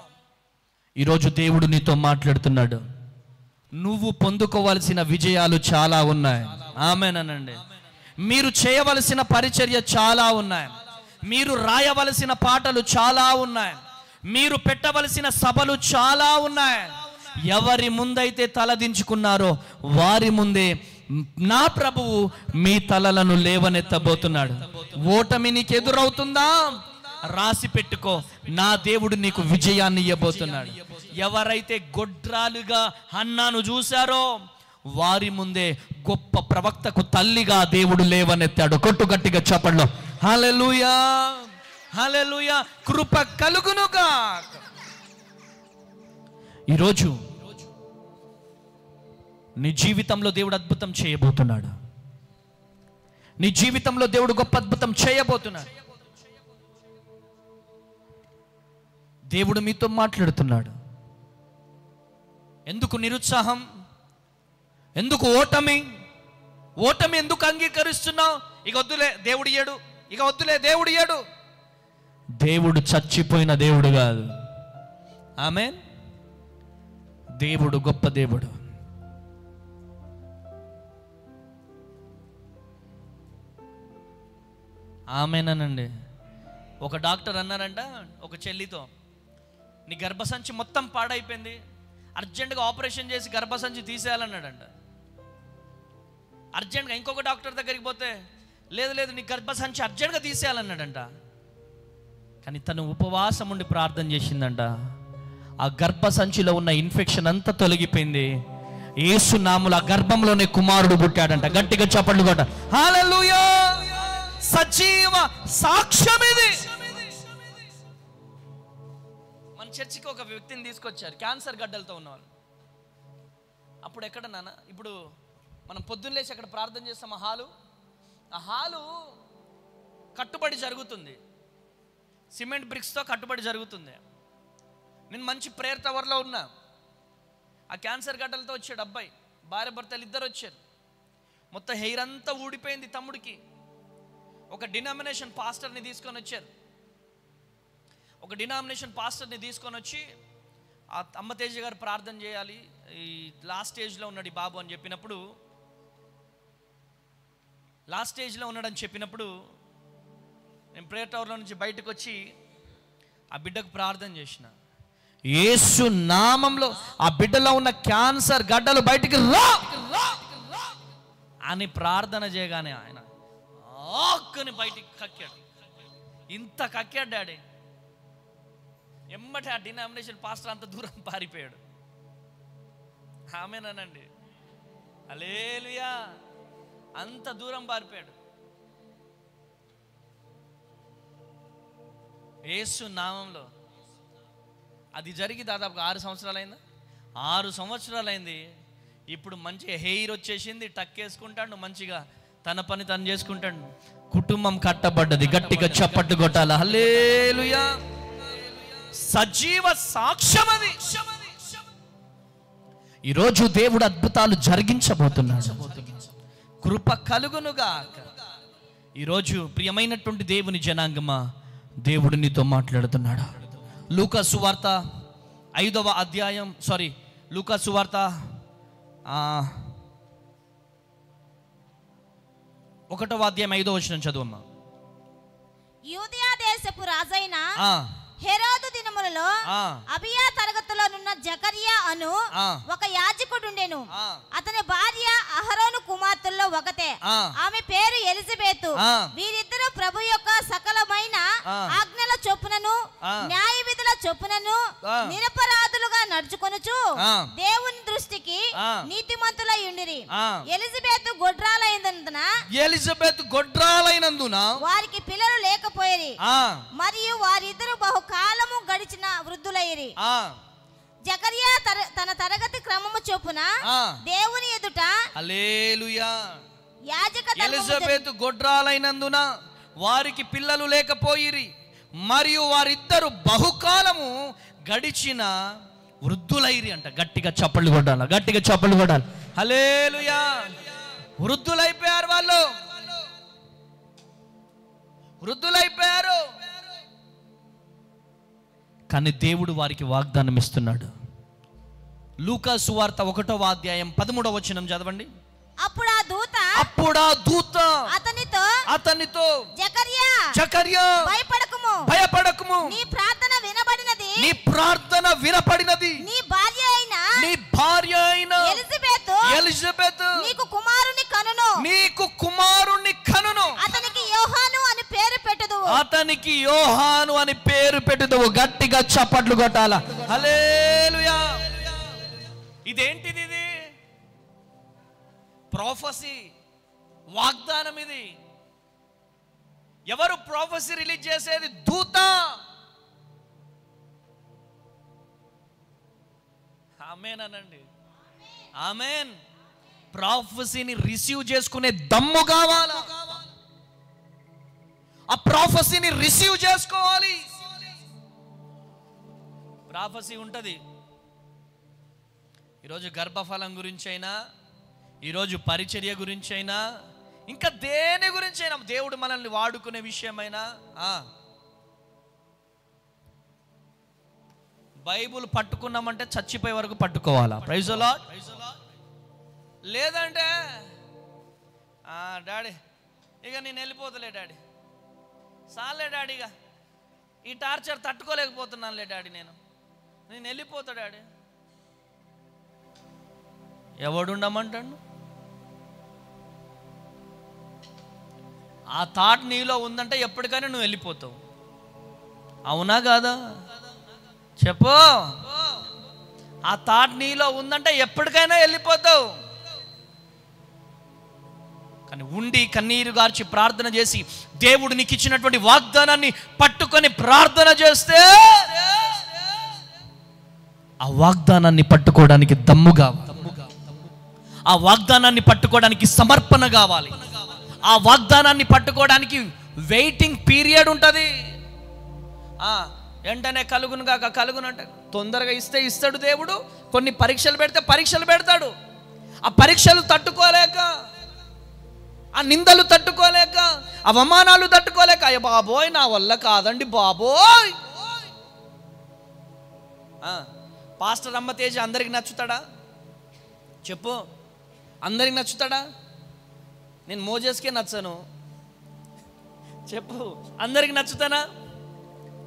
ఈరోజు దేవుడు నీతో మాట్లాడుతున్నాడు. నువ్వు పొందుకోవలసిన విజయాలు చాలా ఉన్నాయి. ఆమేనండి. మీరు చేయవలసిన పరిచర్య చాలా ఉన్నాయి. మీరు రాయవలసిన పాటలు చాలా ఉన్నాయి. మీరు పెట్టవలసిన సభలు చాలా ఉన్నాయి. ఎవరి ముందైతే తలదించుకున్నారో వారి ముందే నా ప్రభువు మీ తలలను లేవనెత్తబోతున్నాడు. ఓటమి నీకు ఎదురవుతుందా? రాసి పెట్టుకో, నా దేవుడు నీకు విజయాన్ని ఇవ్వబోతున్నాడు. ఎవరైతే గొడ్రాలుగా హన్నాను చూశారో వారి ముందే గొప్ప ప్రవక్తకు తల్లిగా దేవుడు లేవనెత్తాడు. కొట్టు గట్టిగా చప్పట్లో హల్లెలూయా, హల్లెలూయా. కృప కలుగునుగా. ఈరోజు నీ జీవితంలో దేవుడు అద్భుతం చేయబోతున్నాడు. నీ జీవితంలో దేవుడు గొప్ప అద్భుతం చేయబోతున్నాడు. దేవుడు మీతో మాట్లాడుతున్నాడు. ఎందుకు నిరుత్సాహం? ఎందుకు ఓటమి? ఓటమి ఎందుకు అంగీకరిస్తున్నావు? ఇక వద్దులే దేవుడు ఇయ్యడు, ఇక వద్దులే దేవుడు ఇయ్యడు. దేవుడు చచ్చిపోయిన దేవుడు కాదు. ఆమేన్. దేవుడు గొప్ప దేవుడు. ఆమేనండి. ఒక డాక్టర్ అన్నారంట ఒక చెల్లితో, నీ గర్భసంచి మొత్తం పాడైపోయింది, అర్జెంటుగా ఆపరేషన్ చేసి గర్భసంచి తీసేయాలన్నాడంట. అర్జెంట్గా ఇంకొక డాక్టర్ దగ్గరికి పోతే, లేదు లేదు నీ గర్భసంచి అర్జెంట్గా తీసేయాలన్నాడంట. కానీ తను ఉపవాసం ఉండి ప్రార్థన చేసిందంట. ఆ గర్భసంచిలో ఉన్న ఇన్ఫెక్షన్ అంతా తొలగిపోయింది. యేసు నామములో ఆ గర్భంలోనే కుమారుడు పుట్టాడంట. గట్టిగా చప్పట్లు కొట్ట. హల్లెలూయా. సజీవ సాక్ష్యం ఇది. మన చర్చికి ఒక వ్యక్తిని తీసుకొచ్చారు, క్యాన్సర్ గడ్డలతో ఉన్నవాళ్ళు. అప్పుడు ఎక్కడ నాన్న, ఇప్పుడు మనం పొద్దున్న లేచి అక్కడ ప్రార్థన చేస్తాం. ఆ హాలు కట్టుబడి జరుగుతుంది, సిమెంట్ బ్రిక్స్తో కట్టుబడి జరుగుతుంది. నేను మంచి ప్రేయర్ టవర్లో ఉన్నా. ఆ క్యాన్సర్ గడ్డలతో వచ్చాడు అబ్బాయి, భార్య భర్తలు ఇద్దరు వచ్చారు. మొత్తం హెయిర్ అంతా ఊడిపోయింది తమ్ముడికి. ఒక డినామినేషన్ పాస్టర్ని తీసుకొని వచ్చారు. ఒక డినామినేషన్ పాస్టర్ని తీసుకొని వచ్చి, ఆ అమ్మతేజ గారు ప్రార్థన చేయాలి, ఈ లాస్ట్ స్టేజ్లో ఉన్నాడు ఈ బాబు అని చెప్పినప్పుడు, లాస్ట్ స్టేజ్లో ఉన్నాడని చెప్పినప్పుడు నేను ప్రేయర్ టవర్లో నుంచి బయటకు వచ్చి ఆ బిడ్డకు ప్రార్థన చేసిన. యేసు నామంలో ఆ బిడ్డలో ఉన్న క్యాన్సర్ గడ్డలు బయటికి రా అని ప్రార్థన చేయగానే ఆయన ఆక్కుని బయటికి కక్కాడు. ఇంత కక్కాడు డాడీ. ఎమ్మటి ఆ డినామినేషన్ పాస్టర్ అంత దూరం పారిపోయాడు. ఆమేనండి. హల్లెలూయా. అంత దూరం పారిపోయాడు. యేసు నామంలో. అది జరిగి దాదాపు 6 సంవత్సరాలైందా? 6 సంవత్సరాలైంది. ఇప్పుడు మంచి హెయిర్ వచ్చేసింది, టక్కేసుకుంటాడు, మంచిగా తన పని తను చేసుకుంటాడు. కుటుంబం కట్టబడ్డది. గట్టిగా చప్పట్టు కొట్టాలి. హల్లెలూయా. సజీవ సాక్ష్యం అది. ఈరోజు దేవుడు అద్భుతాలు జరిగించబోతున్నాడు. కృప కలుగునుగా. ఈరోజు ప్రియమైనటువంటి దేవుని జనాంగమా, దేవుడు నీతో మాట్లాడుతున్నాడు. లూకా సువార్త 5వ అధ్యాయం, లూకా సువార్త 1వ అధ్యాయం 5వ వచనం చదువమ్మా. యూదయా దేశపు రాజైన హెరోదు దినములలో అబియా తరగతిలోనున్న జకర్యా అను ఒక యాజకుడుండెను. అతని భార్య అహరోను కుమార్తెల్లో ఒకతే. ఆమె పేరు ఎలిజబెతు. వీరిద్దరూ ప్రభు యొక్క సకలమైన ఆజ్ఞల చొప్పునను న్యాయ విధుల చొప్పునను నిరపరాధులుగా నడుచుకొనుచు ఆ. దేవుని దృష్టికి ఆ. నీతిమంతులై ఉండిరి. ఆ. ఎలిజబెత్ గొడ్రాలైనందున ఎలిజబెత్ గొడ్రాలైనందున వారికి పిల్లలు లేకపోయిరి. ఆ, మరియు వారిద్దరు బహుకాలము గడిచిన వృద్ధులైరి. ఆ, జకర్యా తన తరగతి క్రమము చొప్పున ఆ. దేవుని ఎదుట హల్లెలూయా. యాజక ధర్మము ఎలిజబెత్ గొడ్రాలైనందున వారికి పిల్లలు లేకపోయిరి, మరియు వారిద్దరు బహుకాలము గడిచిన వృద్ధులైరి అంట. గట్టిగా చప్పట్లు కొట్టాలి, గట్టిగా చప్పట్లు కొట్టాలి. హల్లెలూయా. వృద్ధులైపోయారు, వాళ్ళు వృద్ధులైపోయారు. కానీ దేవుడు వారికి వాగ్దానం ఇస్తున్నాడు. లూకా సువార్త 1వ అధ్యాయం 13వ వచనం చదవండి. అప్పుడు ఆ దూత అతనితో జకర్యా భయపడకుము, నీ ప్రార్థన వినపడినది, నీ భార్య అయిన ఎలిజబెత్ నీకు కుమారుని కనును. అతనికి యోహాను అని పేరు పెట్టుదువు. గట్టిగా చప్పట్లు కొట్టాల. హల్లెలూయా. ఇదేంటిది? ఇది ప్రొఫెసీ, వాగ్దానం. ఇది ఎవరు ప్రొఫెసీ రిలీజ్ చేసేది? దూత. ఆమేన్ అనండి. ఆమేన్. ప్రొఫెసీని రిసీవ్ చేసుకునే దమ్ము కావాలా? ఆ ప్రొఫెసీని రిసీవ్ చేసుకోవాలి. ప్రొఫెసీ ఉంటది. ఈరోజు గర్భఫలం గురించి అయినా, ఈరోజు పరిచర్య గురించి అయినా, ఇంకా దేని గురించి అయినా, దేవుడు మనల్ని వాడుకునే విషయమైనా బైబుల్ పట్టుకున్నామంటే చచ్చిపోయే వరకు పట్టుకోవాలా. Praise the lord. లేదంటే డాడీ ఇక నేను వెళ్ళిపోతలే డాడీ, సాలే డాడీ, ఇక ఈ టార్చర్ తట్టుకోలేకపోతున్నానులే డాడీ, నేను వెళ్ళిపోతా డాడీ. ఎవడుండమంటాడు? ఆ థాట్ నీలో ఉందంటే ఎప్పటికైనా నువ్వు వెళ్ళిపోతావు. అవునా కాదా? చెప్పు. ఆ థాట్ నీలో ఉందంటే ఎప్పటికైనా వెళ్ళిపోతావు. కానీ ఉండి కన్నీరు గార్చి ప్రార్థన చేసి దేవుడు నీకు ఇచ్చినటువంటి వాగ్దానాన్ని పట్టుకొని ప్రార్థన చేస్తే ఆ వాగ్దానాన్ని పట్టుకోవడానికి దమ్ము కావాలి. ఆ వాగ్దానాన్ని పట్టుకోవడానికి సమర్పణ కావాలి. ఆ వాగ్దానాన్ని పట్టుకోవడానికి వెయిటింగ్ పీరియడ్ ఉంటుంది. వెంటనే కలుగునంటే తొందరగా ఇస్తాడు దేవుడు. కొన్ని పరీక్షలు పెడితే పరీక్షలు పెడతాడు. ఆ పరీక్షలు తట్టుకోలేక, ఆ నిందలు తట్టుకోలేక, అవమానాలు తట్టుకోలేక, అయ్య బాబోయ్ నా వల్ల కాదండి బాబోయ్. పాస్టర్ అమ్మ తేజ అందరికి నచ్చుతాడా? చెప్పు. అందరికి నచ్చుతాడా? నేను మోజెస్కే నచ్చను. చెప్పు. అందరికి నచ్చుతానా?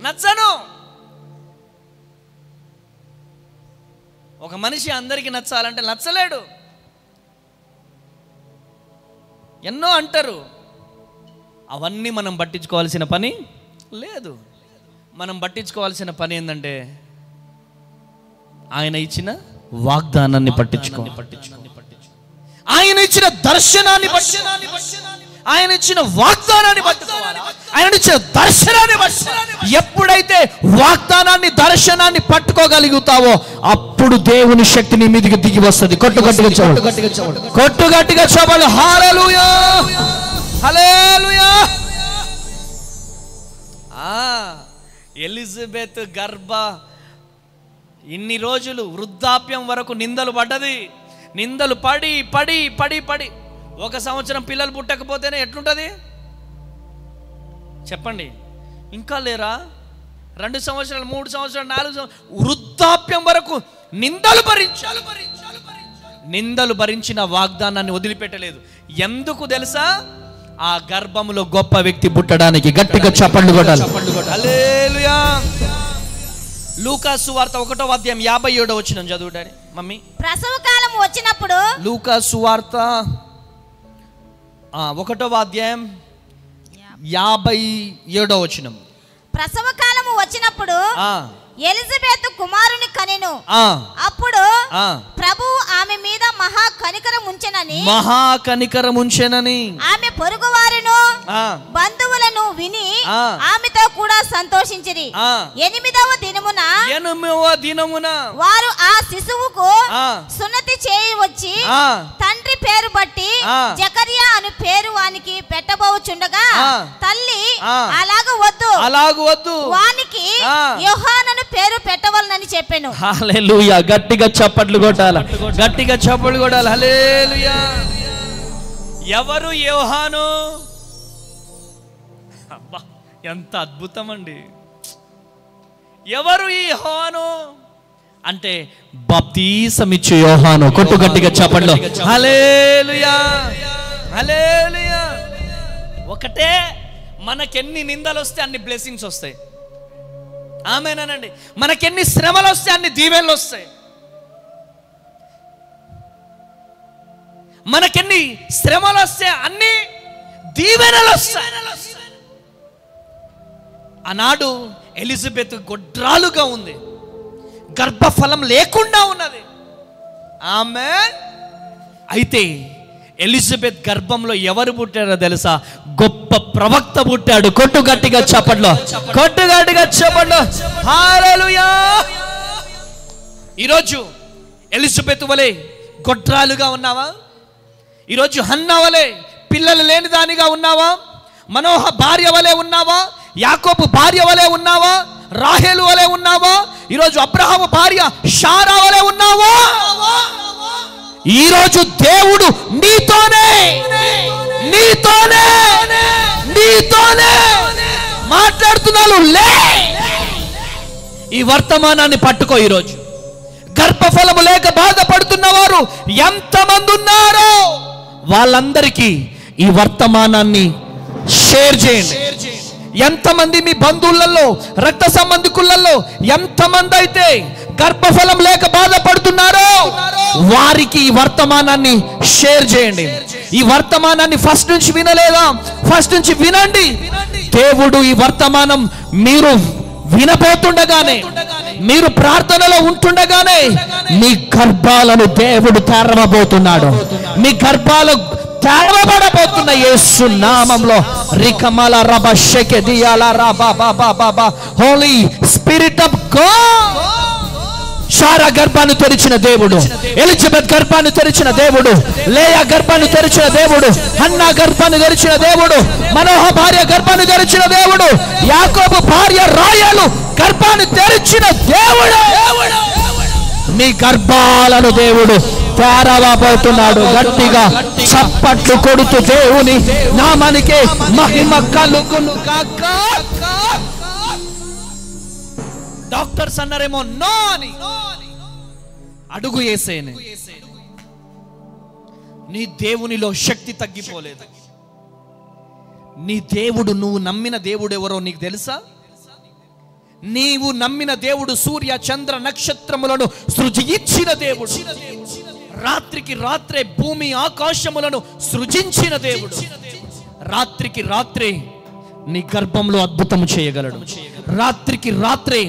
నచ్చను. ఒక మనిషి అందరికి నచ్చాలంటే నచ్చలేడు. ఎన్నో అంటారు, అవన్నీ మనం పట్టించుకోవాల్సిన పని లేదు. మనం పట్టించుకోవాల్సిన పని ఏంటంటే ఆయన ఇచ్చిన వాగ్దానాన్ని పట్టించుకోవాలి. ఆయన ఇచ్చిన దర్శనాన్ని ఆయన ఇచ్చిన వాగ్దానాన్ని పట్టుకోవాలి. ఆయన ఇచ్చిన దర్శనాన్ని ఎప్పుడైతే వాగ్దానాన్ని దర్శనాన్ని పట్టుకోగలుగుతావో అప్పుడు దేవుని శక్తి నీ మీదకి దిగి వస్తుంది. కొట్టుగట్టిగా చెప్పాలి. హల్లెలూయా, హల్లెలూయా. ఎలిజబెత్ గర్భ ఇన్ని రోజులు వృద్ధాప్యం వరకు నిందలు పడ్డది. నిందలు పడి పడి పడి పడి 1 సంవత్సరం పిల్లలు పుట్టకపోతేనే ఎట్లుంటుంది చెప్పండి? ఇంకా లేరా? 2 సంవత్సరాలు, 3 సంవత్సరాలు, 4 సంవత్సరాలు వృద్ధాప్యం వరకు నిందలు భరించాలి. నిందలు భరించిన వాగ్దానాన్ని వదిలిపెట్టలేదు. ఎందుకు తెలుసా? ఆ గర్భములో గొప్ప వ్యక్తి పుట్టడానికి. గట్టిగా చప్పట్లు కొట్టాలి. హల్లెలూయా. లూకా సువార్త 1వ అధ్యాయం 57వ వచనం చదువుతాడు మమ్మీ. ప్రసవ కాలం వచ్చినప్పుడు, లూకా సువార్త 1వ అధ్యాయం 57వ వచనం. ప్రసవ కాలము వచ్చినప్పుడు ఎలిజబెత్ కుమారుని కనెను. అప్పుడు ప్రభువు ఆమె మీద మహా కనికరం ఉంచెనని ఆమె పొరుగువారును బంధువులను విని ఆమెతో కూడా సంతోషించిరి. 8వ దినమున వారు ఆ శిశువుకు సున్నతి చేయి వచ్చి తండ్రి పేరు బట్టి జకరియా అను పేరు వానికి పెట్టబోచుండగా తల్లి అలాగు వద్దు వానికి యోహానను పేరు పెట్టవలనని చెప్పెను. హల్లెలూయా. గట్టిగా చప్పట్లు కొట్టాలి, గట్టిగా చప్పట్లు కొట్టాలి. హల్లెలూయా. ఎవరు యోహాను? అబ్బా ఎంత అద్భుతం అండి. ఎవరు ఈ యోహాను అంటే బాప్తిసమిచ్చు యోహాను. కొట్టు గట్టిగా చప్పట్లు. హల్లెలూయా, హల్లెలూయా. ఒకటే, మనకెన్ని నిందలు వస్తే అన్ని బ్లెస్సింగ్స్ వస్తాయి. ఆమేనండి. మనకెన్ని శ్రమలు వస్తే అన్ని దీవెనలు వస్తాయి. మనకెన్ని శ్రమలు వస్తే అన్ని దీవెనలు వస్తాయి. ఆనాడు ఎలిజబెత్ గొడ్రాలుగా ఉంది, గర్భఫలం లేకుండా ఉన్నది. ఆమె అయితే ఎలిజబెత్ గర్భంలో ఎవరు పుట్టారో తెలుసా? గొప్ప ప్రవక్త పుట్టాడు. కొట్టు గట్టిగా చప్పట్లో, కొట్టు గట్టిగా చప్పట్లో. హల్లెలూయా. ఈరోజు ఎలిజబెత్ వలె గొడ్రాలుగా ఉన్నావా? ఈరోజు హన్నా వలె పిల్లలు లేని దానిగా ఉన్నావా? మనోహ భార్య వలె ఉన్నావా? యాకోబు భార్య వలె ఉన్నావా? రాహేలు వలె ఉన్నావా? ఈరోజు అబ్రహాము భార్య శారా వలె ఉన్నావా? ఈరోజు దేవుడు నీతోనే మాట్లాడుతున్నాను. లే, ఈ వర్తమానాన్ని పట్టుకో. ఈరోజు గర్భఫలము లేక బాధపడుతున్న వారు ఎంతమంది ఉన్నారో వాళ్ళందరికీ ఈ వర్తమానాన్ని షేర్ చేయండి. ఎంతమంది మీ బంధువులలో, రక్త సంబంధికులలో ఎంతమంది అయితే గర్భఫలం లేక బాధపడుతున్నారో వారికి ఈ వర్తమానాన్ని షేర్ చేయండి. ఈ వర్తమానాన్ని ఫస్ట్ నుంచి వినలేదా? ఫస్ట్ నుంచి వినండి. దేవుడు ఈ వర్తమానం మీరు వినబోతుండగానే, మీరు ప్రార్థనలో ఉంటుండగానే మీ గర్భాలను దేవుడు తెరవబోతున్నాడు. మీ గర్భాలు తెరవబడబోతున్న యేసు నామములో. రికమల రబ షెకెదియాల రబ బబ బబ. Holy spirit of god. Sarah గర్భాన్ని తెరిచిన దేవుడు, ఎలిజబెత్ గర్భాన్ని తెరిచిన దేవుడు, లేయా గర్భాన్ని తెరిచిన దేవుడు, హన్నా గర్భాన్ని తెరిచిన దేవుడు, మనోహ భార్య గర్భాన్ని తెరిచిన దేవుడు, యాకోబు భార్య రాయలు గర్భాన్ని తెరిచిన దేవుడు. మీ గర్భాలను దేవుడు తెరవబోతున్నాడు. గట్టిగా చప్పట్లు కొడుతూ దేవుని నామానికి మహిమ కలుగును గాక. డాక్టర్స్ అన్నారేమో నో అని. అడుగు యేసేనే. నీ దేవునిలో శక్తి తగ్గిపోలేదు. నీ దేవుడు, నువ్వు నమ్మిన దేవుడు ఎవరో నీకు తెలుసా? నీవు నమ్మిన దేవుడు సూర్య చంద్ర నక్షత్రములను సృజించిన దేవుడు. రాత్రికి రాత్రే భూమి ఆకాశములను సృజించిన దేవుడు. రాత్రికి రాత్రే నీ గర్భంలో అద్భుతం చేయగలడు. రాత్రికి రాత్రే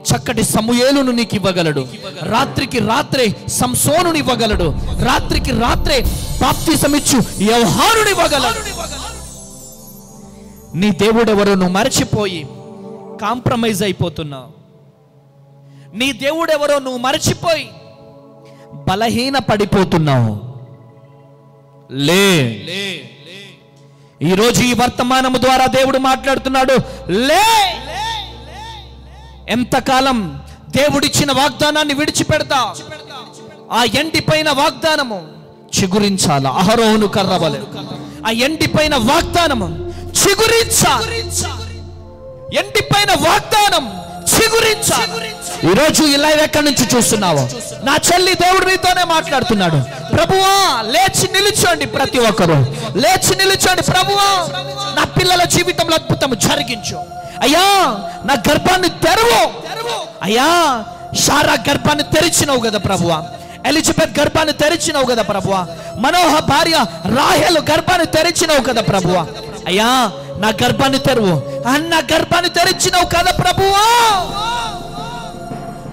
చక్కటి సమూయేలును నీకు ఇవ్వగలడు. రాత్రికి రాత్రే సంసోనుని ఇవ్వగలడు. రాత్రికి రాత్రే బాప్తిసమిచ్చు యోహానుని ఇవ్వగలడు. నీ దేవుడు ఎవరో నువ్వు మరచిపోయి కాంప్రమైజ్ అయిపోతున్నావు. నీ దేవుడు ఎవరో నువ్వు మరచిపోయి బలహీన పడిపోతున్నావు. లే, ఈరోజు ఈ వర్తమానము ద్వారా దేవుడు మాట్లాడుతున్నాడు. లే, ఎంతకాలం దేవుడిచ్చిన వాగ్దానాన్ని విడిచిపెడతా? ఆ ఎండిపైన వాగ్దానము చిగురించాల. అహరోను కర్రవలె ఆ ఎండిపైన వాగ్దానము చిగురించాలి. ఎండిపైన వాగ్దానం చిగురించాలి. ఈరోజు ఈ లైవ్ ఎక్కడి నుంచి చూస్తున్నావో నా చెల్లి, దేవుడు నీతోనే మాట్లాడుతున్నాడు. ప్రభువా లేచి నిలుచోండి, ప్రతి ఒక్కరు లేచి నిలుచోండి. ప్రభువా నా పిల్లల జీవితంలో అద్భుతం జరిగించు అయ్యా. నా గర్భాన్ని తెరవు అయ్యా. శారా గర్భాన్ని తెరిచినవు కదా ప్రభువా. ఎలిజబెత్ గర్భాన్ని తెరిచినవు కదా ప్రభువా. మనోహ భార్య రాహేలు గర్భాన్ని తెరిచినవు కదా ప్రభువా. అయ్యా నా గర్భాన్ని తెరువు. అన్న గర్భాన్ని తెరిచినవు కదా ప్రభువా.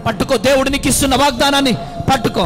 పట్టుకో, దేవుడు నీకు ఇస్తున్న వాగ్దానాన్ని పట్టుకో.